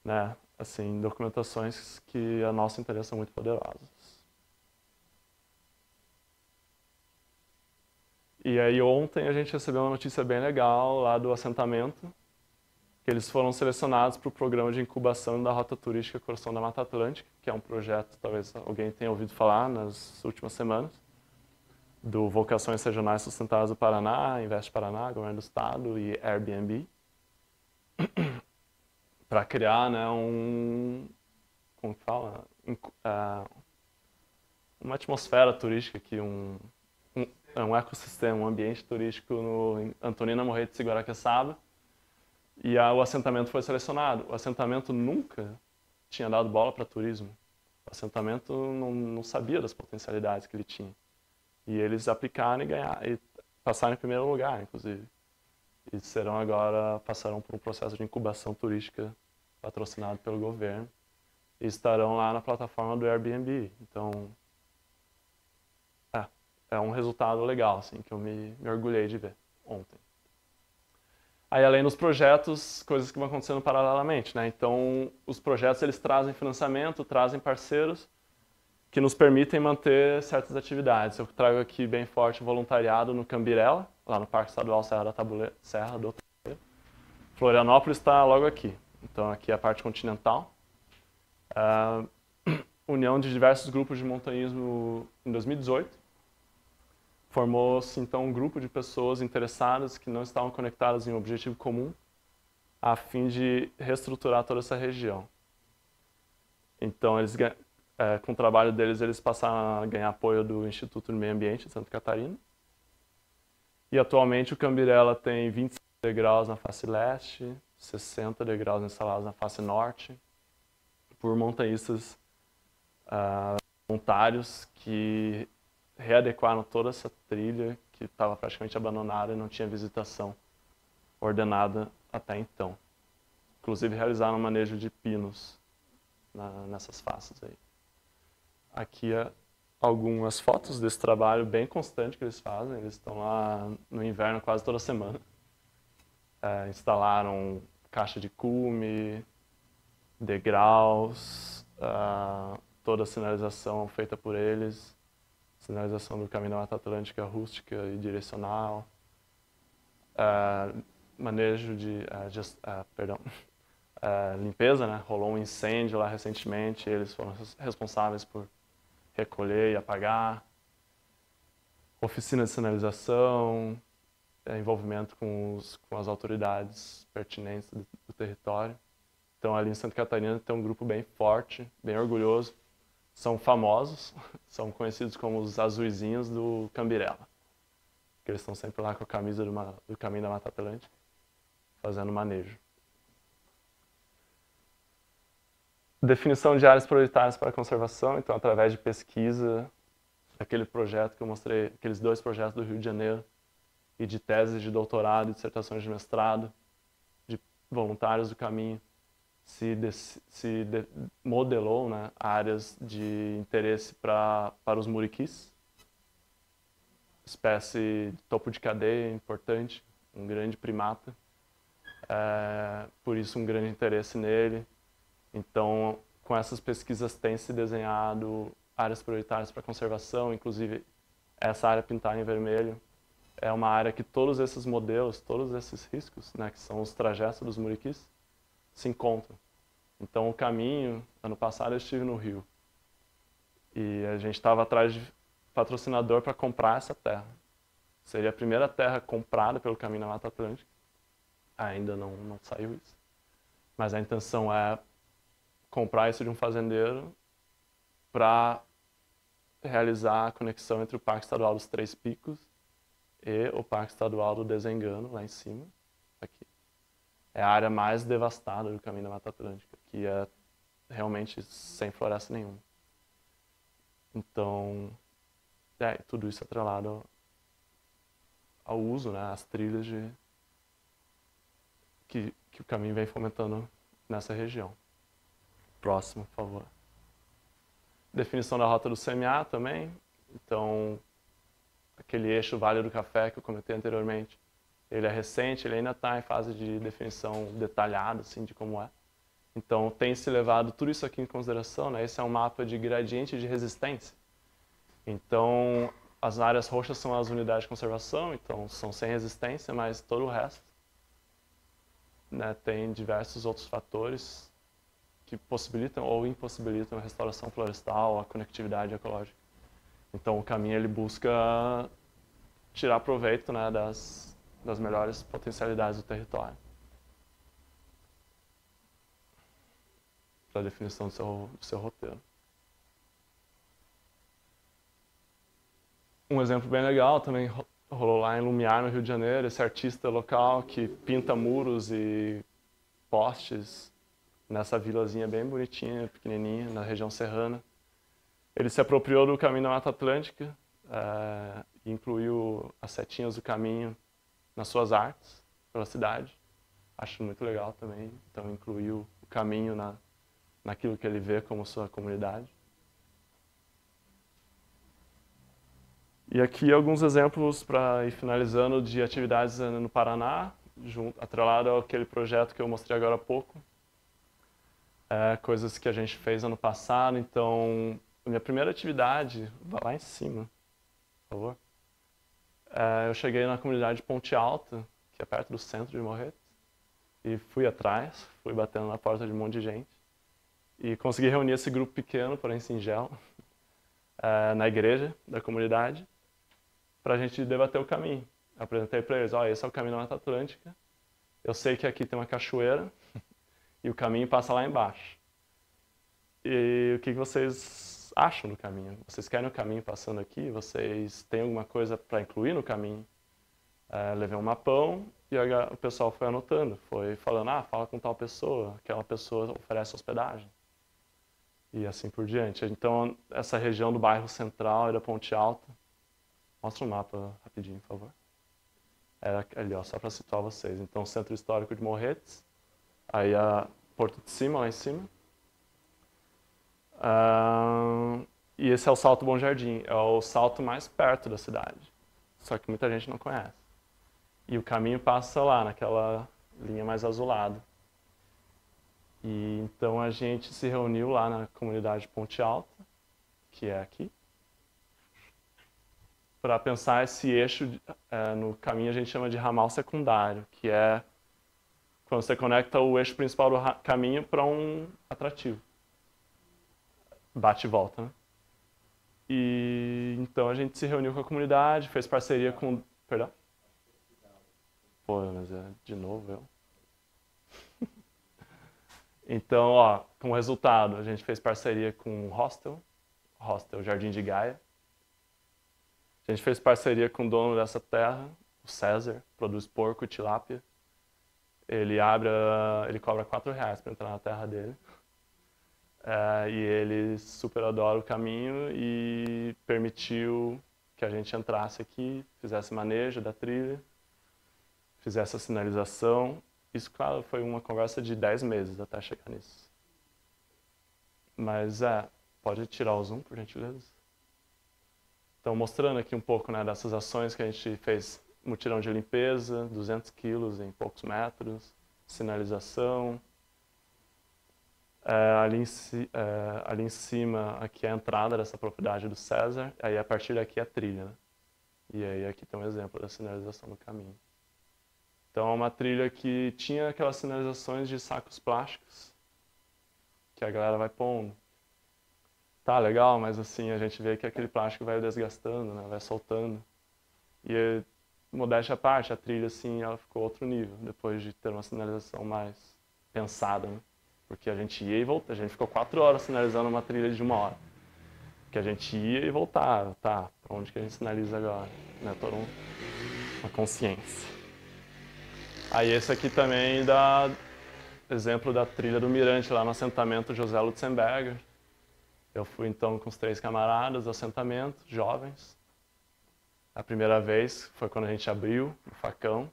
né, assim, documentações que a nosso interesse são muito poderosas. E aí ontem a gente recebeu uma notícia bem legal lá do assentamento, que eles foram selecionados para o programa de incubação da Rota Turística Coração da Mata Atlântica, que é um projeto, talvez alguém tenha ouvido falar nas últimas semanas, do Vocações Regionais Sustentáveis do Paraná, Investe Paraná, Governo do Estado e Airbnb, para criar, né, como que fala? Uma atmosfera turística aqui, um ecossistema, um ambiente turístico no Antonina Morretes e Guaraqueçaba. E o assentamento foi selecionado. O assentamento nunca tinha dado bola para turismo. O assentamento não sabia das potencialidades que ele tinha. E eles aplicaram e passaram em primeiro lugar, inclusive. E passarão por um processo de incubação turística patrocinado pelo governo. E estarão lá na plataforma do Airbnb. Então, é um resultado legal, assim, que eu me orgulhei de ver ontem. Aí, além dos projetos, coisas que vão acontecendo paralelamente, né? Então, os projetos, eles trazem financiamento, trazem parceiros que nos permitem manter certas atividades. Eu trago aqui bem forte o voluntariado no Cambirela, lá no Parque Estadual Serra do Tabuleiro. Florianópolis está logo aqui. Então, aqui é a parte continental. União de diversos grupos de montanhismo em 2018. Formou-se, então, um grupo de pessoas interessadas que não estavam conectadas em um objetivo comum, a fim de reestruturar toda essa região. Então, com o trabalho deles, eles passaram a ganhar apoio do Instituto do Meio Ambiente de Santa Catarina. E, atualmente, o Cambirela tem 26 degraus na face leste, 60 degraus instalados na face norte, por montanhistas voluntários que readequaram toda essa trilha que estava praticamente abandonada e não tinha visitação ordenada até então. Inclusive realizaram um manejo de pinos nessas faces aí. Aqui algumas fotos desse trabalho bem constante que eles fazem. Eles estão lá no inverno quase toda semana. Instalaram caixa de cume, degraus, toda a sinalização feita por eles, sinalização do caminho da Mata Atlântica rústica e direcional, manejo de limpeza, né? Rolou um incêndio lá recentemente, eles foram responsáveis por recolher e apagar, oficina de sinalização, envolvimento com as autoridades pertinentes do território. Então ali em Santa Catarina tem um grupo bem forte, bem orgulhoso. São famosos, são conhecidos como os azuizinhos do Cambirela. Que eles estão sempre lá com a camisa do Caminho da Mata Atlântica, fazendo manejo. Definição de áreas prioritárias para a conservação, então através de pesquisa, aquele projeto que eu mostrei, aqueles 2 projetos do Rio de Janeiro, e de teses de doutorado e dissertações de mestrado, de voluntários do caminho, modelou, né, áreas de interesse para os muriquis, espécie de topo de cadeia importante, um grande primata, por isso um grande interesse nele. Então, com essas pesquisas tem se desenhado áreas prioritárias para conservação, inclusive essa área pintada em vermelho é uma área que todos esses modelos, todos esses riscos, né, que são os trajetos dos muriquis, se encontram. Então, o caminho, ano passado eu estive no Rio e a gente estava atrás de patrocinador para comprar essa terra. Seria a primeira terra comprada pelo Caminho da Mata Atlântica. Ainda não saiu isso. Mas a intenção é comprar isso de um fazendeiro para realizar a conexão entre o Parque Estadual dos Três Picos e o Parque Estadual do Desengano, lá em cima, aqui. É a área mais devastada do Caminho da Mata Atlântica, que é realmente sem floresta nenhuma. Então, tudo isso atrelado ao uso, né, às trilhas que o caminho vem fomentando nessa região. Próximo, por favor. Definição da rota do CMA também. Então, aquele eixo Vale do Café que eu comentei anteriormente, ele é recente, ele ainda está em fase de definição detalhada, assim, de como é. Então, tem se levado tudo isso aqui em consideração, né? Esse é um mapa de gradiente de resistência. Então, as áreas roxas são as unidades de conservação, então são sem resistência, mas todo o resto, né, tem diversos outros fatores que possibilitam ou impossibilitam a restauração florestal, a conectividade ecológica. Então, o caminho ele busca tirar proveito, né, das melhores potencialidades do território. Para a definição do seu roteiro. Um exemplo bem legal também rolou lá em Lumiar, no Rio de Janeiro, esse artista local que pinta muros e postes nessa vilazinha bem bonitinha, pequenininha, na região serrana. Ele se apropriou do Caminho da Mata Atlântica e incluiu as setinhas do caminho nas suas artes pela cidade. Acho muito legal também. Então, incluiu o caminho naquilo que ele vê como sua comunidade. E aqui alguns exemplos para ir finalizando de atividades no Paraná, atrelado àquele projeto que eu mostrei agora há pouco. Coisas que a gente fez ano passado. Então, minha primeira atividade, vai lá em cima, por favor. Eu cheguei na comunidade de Ponte Alta, que é perto do centro de Morretes, e fui atrás, fui batendo na porta de um monte de gente, e consegui reunir esse grupo pequeno, porém singelo, na igreja da comunidade, para a gente debater o caminho. Eu apresentei para eles, esse é o caminho da Mata Atlântica, eu sei que aqui tem uma cachoeira, e o caminho passa lá embaixo. E o que vocês acham do caminho? Vocês querem o caminho passando aqui? Vocês têm alguma coisa para incluir no caminho? Levei um mapão e o pessoal foi anotando, foi falando, fala com tal pessoa, aquela pessoa oferece hospedagem. E assim por diante. Então, essa região do bairro Central e da Ponte Alta, mostra um mapa rapidinho, por favor. Era ali, ó, só para situar vocês. Então, Centro Histórico de Morretes, aí a Porto de Cima, lá em cima. E esse é o Salto Bom Jardim, é o salto mais perto da cidade, só que muita gente não conhece. E o caminho passa lá, naquela linha mais azulada. E então a gente se reuniu lá na comunidade Ponte Alta, que é aqui, para pensar esse eixo, no caminho a gente chama de ramal secundário, que é quando você conecta o eixo principal do caminho para um atrativo. Bate e volta, né? E então a gente se reuniu com a comunidade, fez parceria com... Perdão? Pô, mas de novo eu. Então, ó, como resultado, a gente fez parceria com o Hostel Jardim de Gaia. A gente fez parceria com o dono dessa terra, o César, produz porco e tilápia. Ele cobra R$4 para entrar na terra dele. E ele super adora o caminho e permitiu que a gente entrasse aqui, fizesse manejo da trilha, fizesse a sinalização. Isso, claro, foi uma conversa de 10 meses até chegar nisso. Mas pode tirar o zoom, por gentileza? Então, mostrando aqui um pouco, né, dessas ações que a gente fez, mutirão de limpeza, 200 quilos em poucos metros, sinalização. Ali em cima, aqui é a entrada dessa propriedade do César, aí a partir daqui é a trilha, né? E aí aqui tem um exemplo da sinalização do caminho. Então é uma trilha que tinha aquelas sinalizações de sacos plásticos, que a galera vai pondo. Tá, legal, mas assim, a gente vê que aquele plástico vai desgastando, né? Vai soltando. E, modéstia à parte, a trilha, assim, ela ficou outro nível, depois de ter uma sinalização mais pensada, né? Porque a gente ia e voltava, a gente ficou 4 horas sinalizando uma trilha de 1 hora. Porque a gente ia e voltava, tá, pra onde que a gente sinaliza agora? Né? Toda uma consciência. Aí esse aqui também dá exemplo da trilha do Mirante, lá no assentamento José Lutzenberger. Eu fui então com os 3 camaradas do assentamento, jovens. A primeira vez foi quando a gente abriu o facão.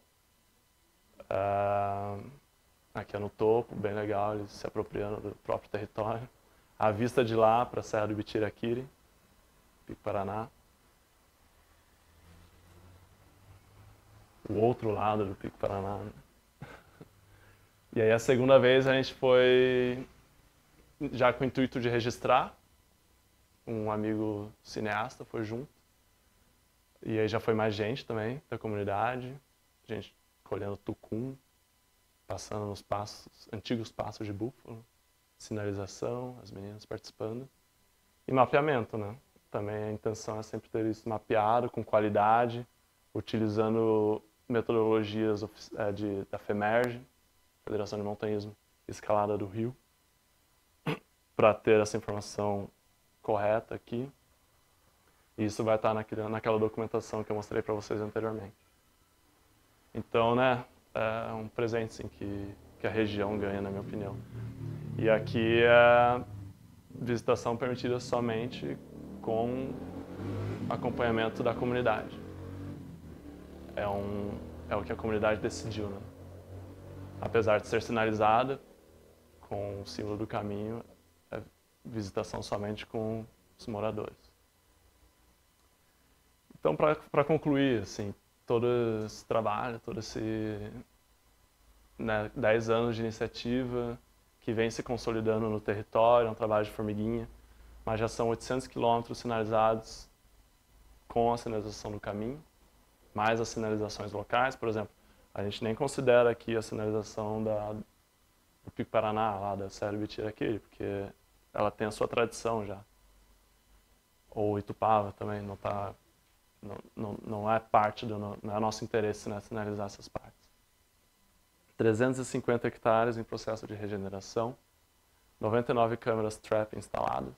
Aqui é no topo, bem legal, eles se apropriando do próprio território. A vista de lá para a Serra do Bitiraquiri, Pico Paraná. O outro lado do Pico Paraná. Né? E aí a segunda vez a gente foi já com o intuito de registrar. Um amigo cineasta foi junto. E aí já foi mais gente também da comunidade. Gente colhendo tucum, passando nos antigos passos de búfalo. Sinalização, as meninas participando. E mapeamento, né? Também a intenção é sempre ter isso mapeado, com qualidade, utilizando metodologias da FEMERGE, Federação de Montanhismo Escalada do Rio, para ter essa informação correta aqui. E isso vai estar naquela documentação que eu mostrei para vocês anteriormente. Então, né, é um presente sim, que a região ganha, na minha opinião. E aqui é visitação permitida somente com acompanhamento da comunidade. É o que a comunidade decidiu, né? Apesar de ser sinalizada com o símbolo do caminho, é visitação somente com os moradores. Então, para concluir, assim, todo esse trabalho, todo esse 10 anos de iniciativa que vem se consolidando no território, é um trabalho de formiguinha, mas já são 800 quilômetros sinalizados com a sinalização do caminho, mais as sinalizações locais, por exemplo, a gente nem considera aqui a sinalização do Pico Paraná, lá da Serra do Bitiraquiri, porque ela tem a sua tradição já. Ou Itupava também, não é parte não é nosso interesse, né, sinalizar essas partes. 350 hectares em processo de regeneração, 99 câmeras trap instaladas,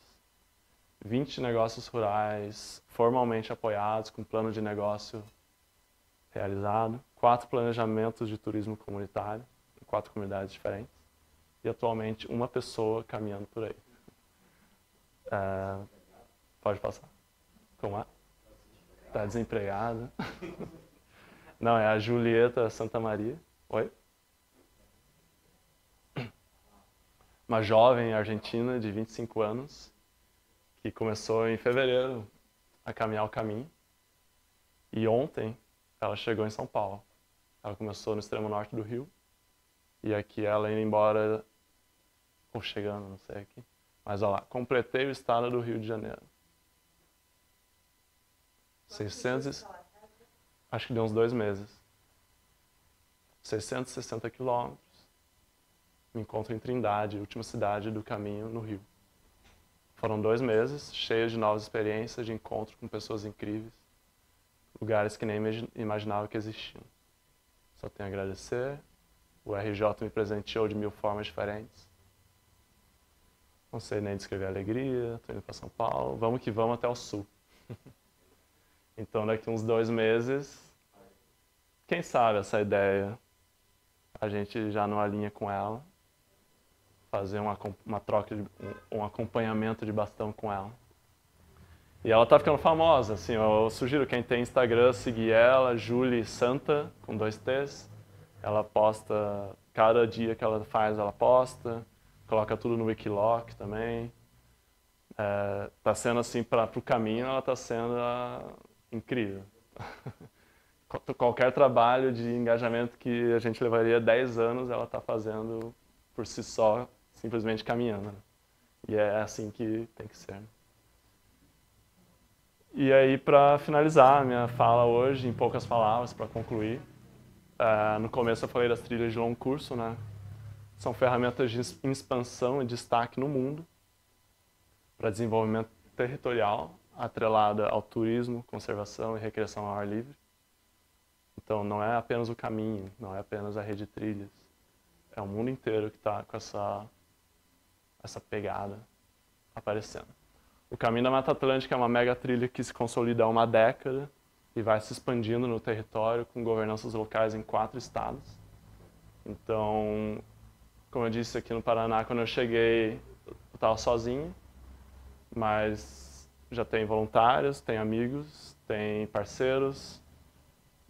20 negócios rurais formalmente apoiados com plano de negócio realizado, 4 planejamentos de turismo comunitário, em 4 comunidades diferentes, e atualmente uma pessoa caminhando por aí. Pode passar. Como é? Está desempregada. Não, é a Julieta Santa Maria. Oi? Uma jovem argentina de 25 anos que começou em fevereiro a caminhar o caminho. E ontem ela chegou em São Paulo. Ela começou no extremo norte do Rio. E aqui ela indo embora, ou chegando, não sei aqui. Mas olha lá, completei o estado do Rio de Janeiro. 600, acho que deu uns 2 meses. 660 quilômetros. Me encontro em Trindade, última cidade do caminho no Rio. Foram 2 meses, cheios de novas experiências, de encontro com pessoas incríveis. Lugares que nem imaginava que existiam. Só tenho a agradecer. O RJ me presenteou de 1000 formas diferentes. Não sei nem descrever a alegria, estou indo para São Paulo. Vamos que vamos até o sul. Então daqui uns 2 meses, quem sabe essa ideia, a gente já não alinha com ela. Fazer uma troca, um acompanhamento de bastão com ela. E ela tá ficando famosa, assim, eu sugiro quem tem Instagram seguir ela, Julie Santa, com 2 T's. Ela posta, cada dia que ela faz, ela posta, coloca tudo no Wikiloc também. Tá sendo assim, pro caminho, ela tá sendo incrível. Qualquer trabalho de engajamento que a gente levaria 10 anos, ela tá fazendo por si só, simplesmente caminhando. Né? E é assim que tem que ser. E aí, para finalizar a minha fala hoje, em poucas palavras, para concluir, no começo eu falei das trilhas de longo curso, né? São ferramentas de expansão e destaque no mundo para desenvolvimento territorial, atrelada ao turismo, conservação e recreação ao ar livre. Então, não é apenas o caminho, não é apenas a rede de trilhas. É o mundo inteiro que está com essa pegada aparecendo. O Caminho da Mata Atlântica é uma mega trilha que se consolida há uma década e vai se expandindo no território com governanças locais em 4 estados. Então, como eu disse aqui no Paraná, quando eu cheguei, eu estava sozinho, mas já tem voluntários, tem amigos, tem parceiros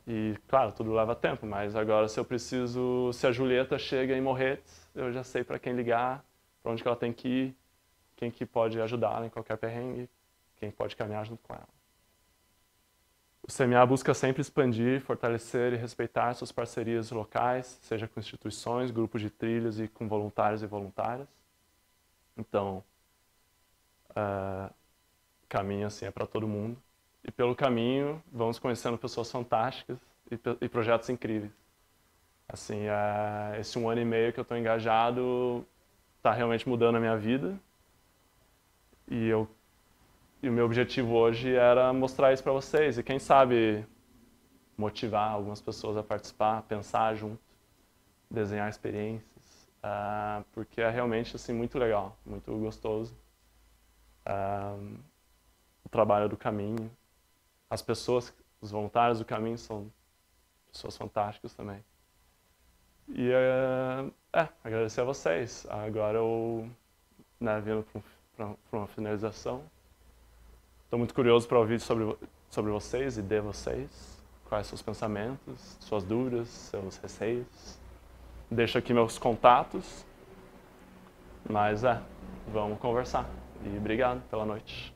e, claro, tudo leva tempo, mas agora se a Julieta chega em Morretes, eu já sei para quem ligar, para onde que ela tem que ir, quem que pode ajudar em qualquer perrengue, quem pode caminhar junto com ela. O CMA busca sempre expandir, fortalecer e respeitar suas parcerias locais, seja com instituições, grupos de trilhas e com voluntários e voluntárias. Então, caminho assim é para todo mundo. E pelo caminho, vamos conhecendo pessoas fantásticas e projetos incríveis. Assim, esse 1 ano e meio que eu estou engajado está realmente mudando a minha vida. E o meu objetivo hoje era mostrar isso para vocês. E quem sabe motivar algumas pessoas a participar, pensar junto, desenhar experiências. Porque é realmente assim, muito legal, muito gostoso. O trabalho do caminho. As pessoas, os voluntários do caminho são pessoas fantásticas também. E agradecer a vocês. Agora eu vindo para uma finalização. Estou muito curioso para ouvir sobre vocês e de vocês. Quais seus pensamentos, suas dúvidas, seus receios. Deixo aqui meus contatos. Mas vamos conversar. E obrigado pela noite.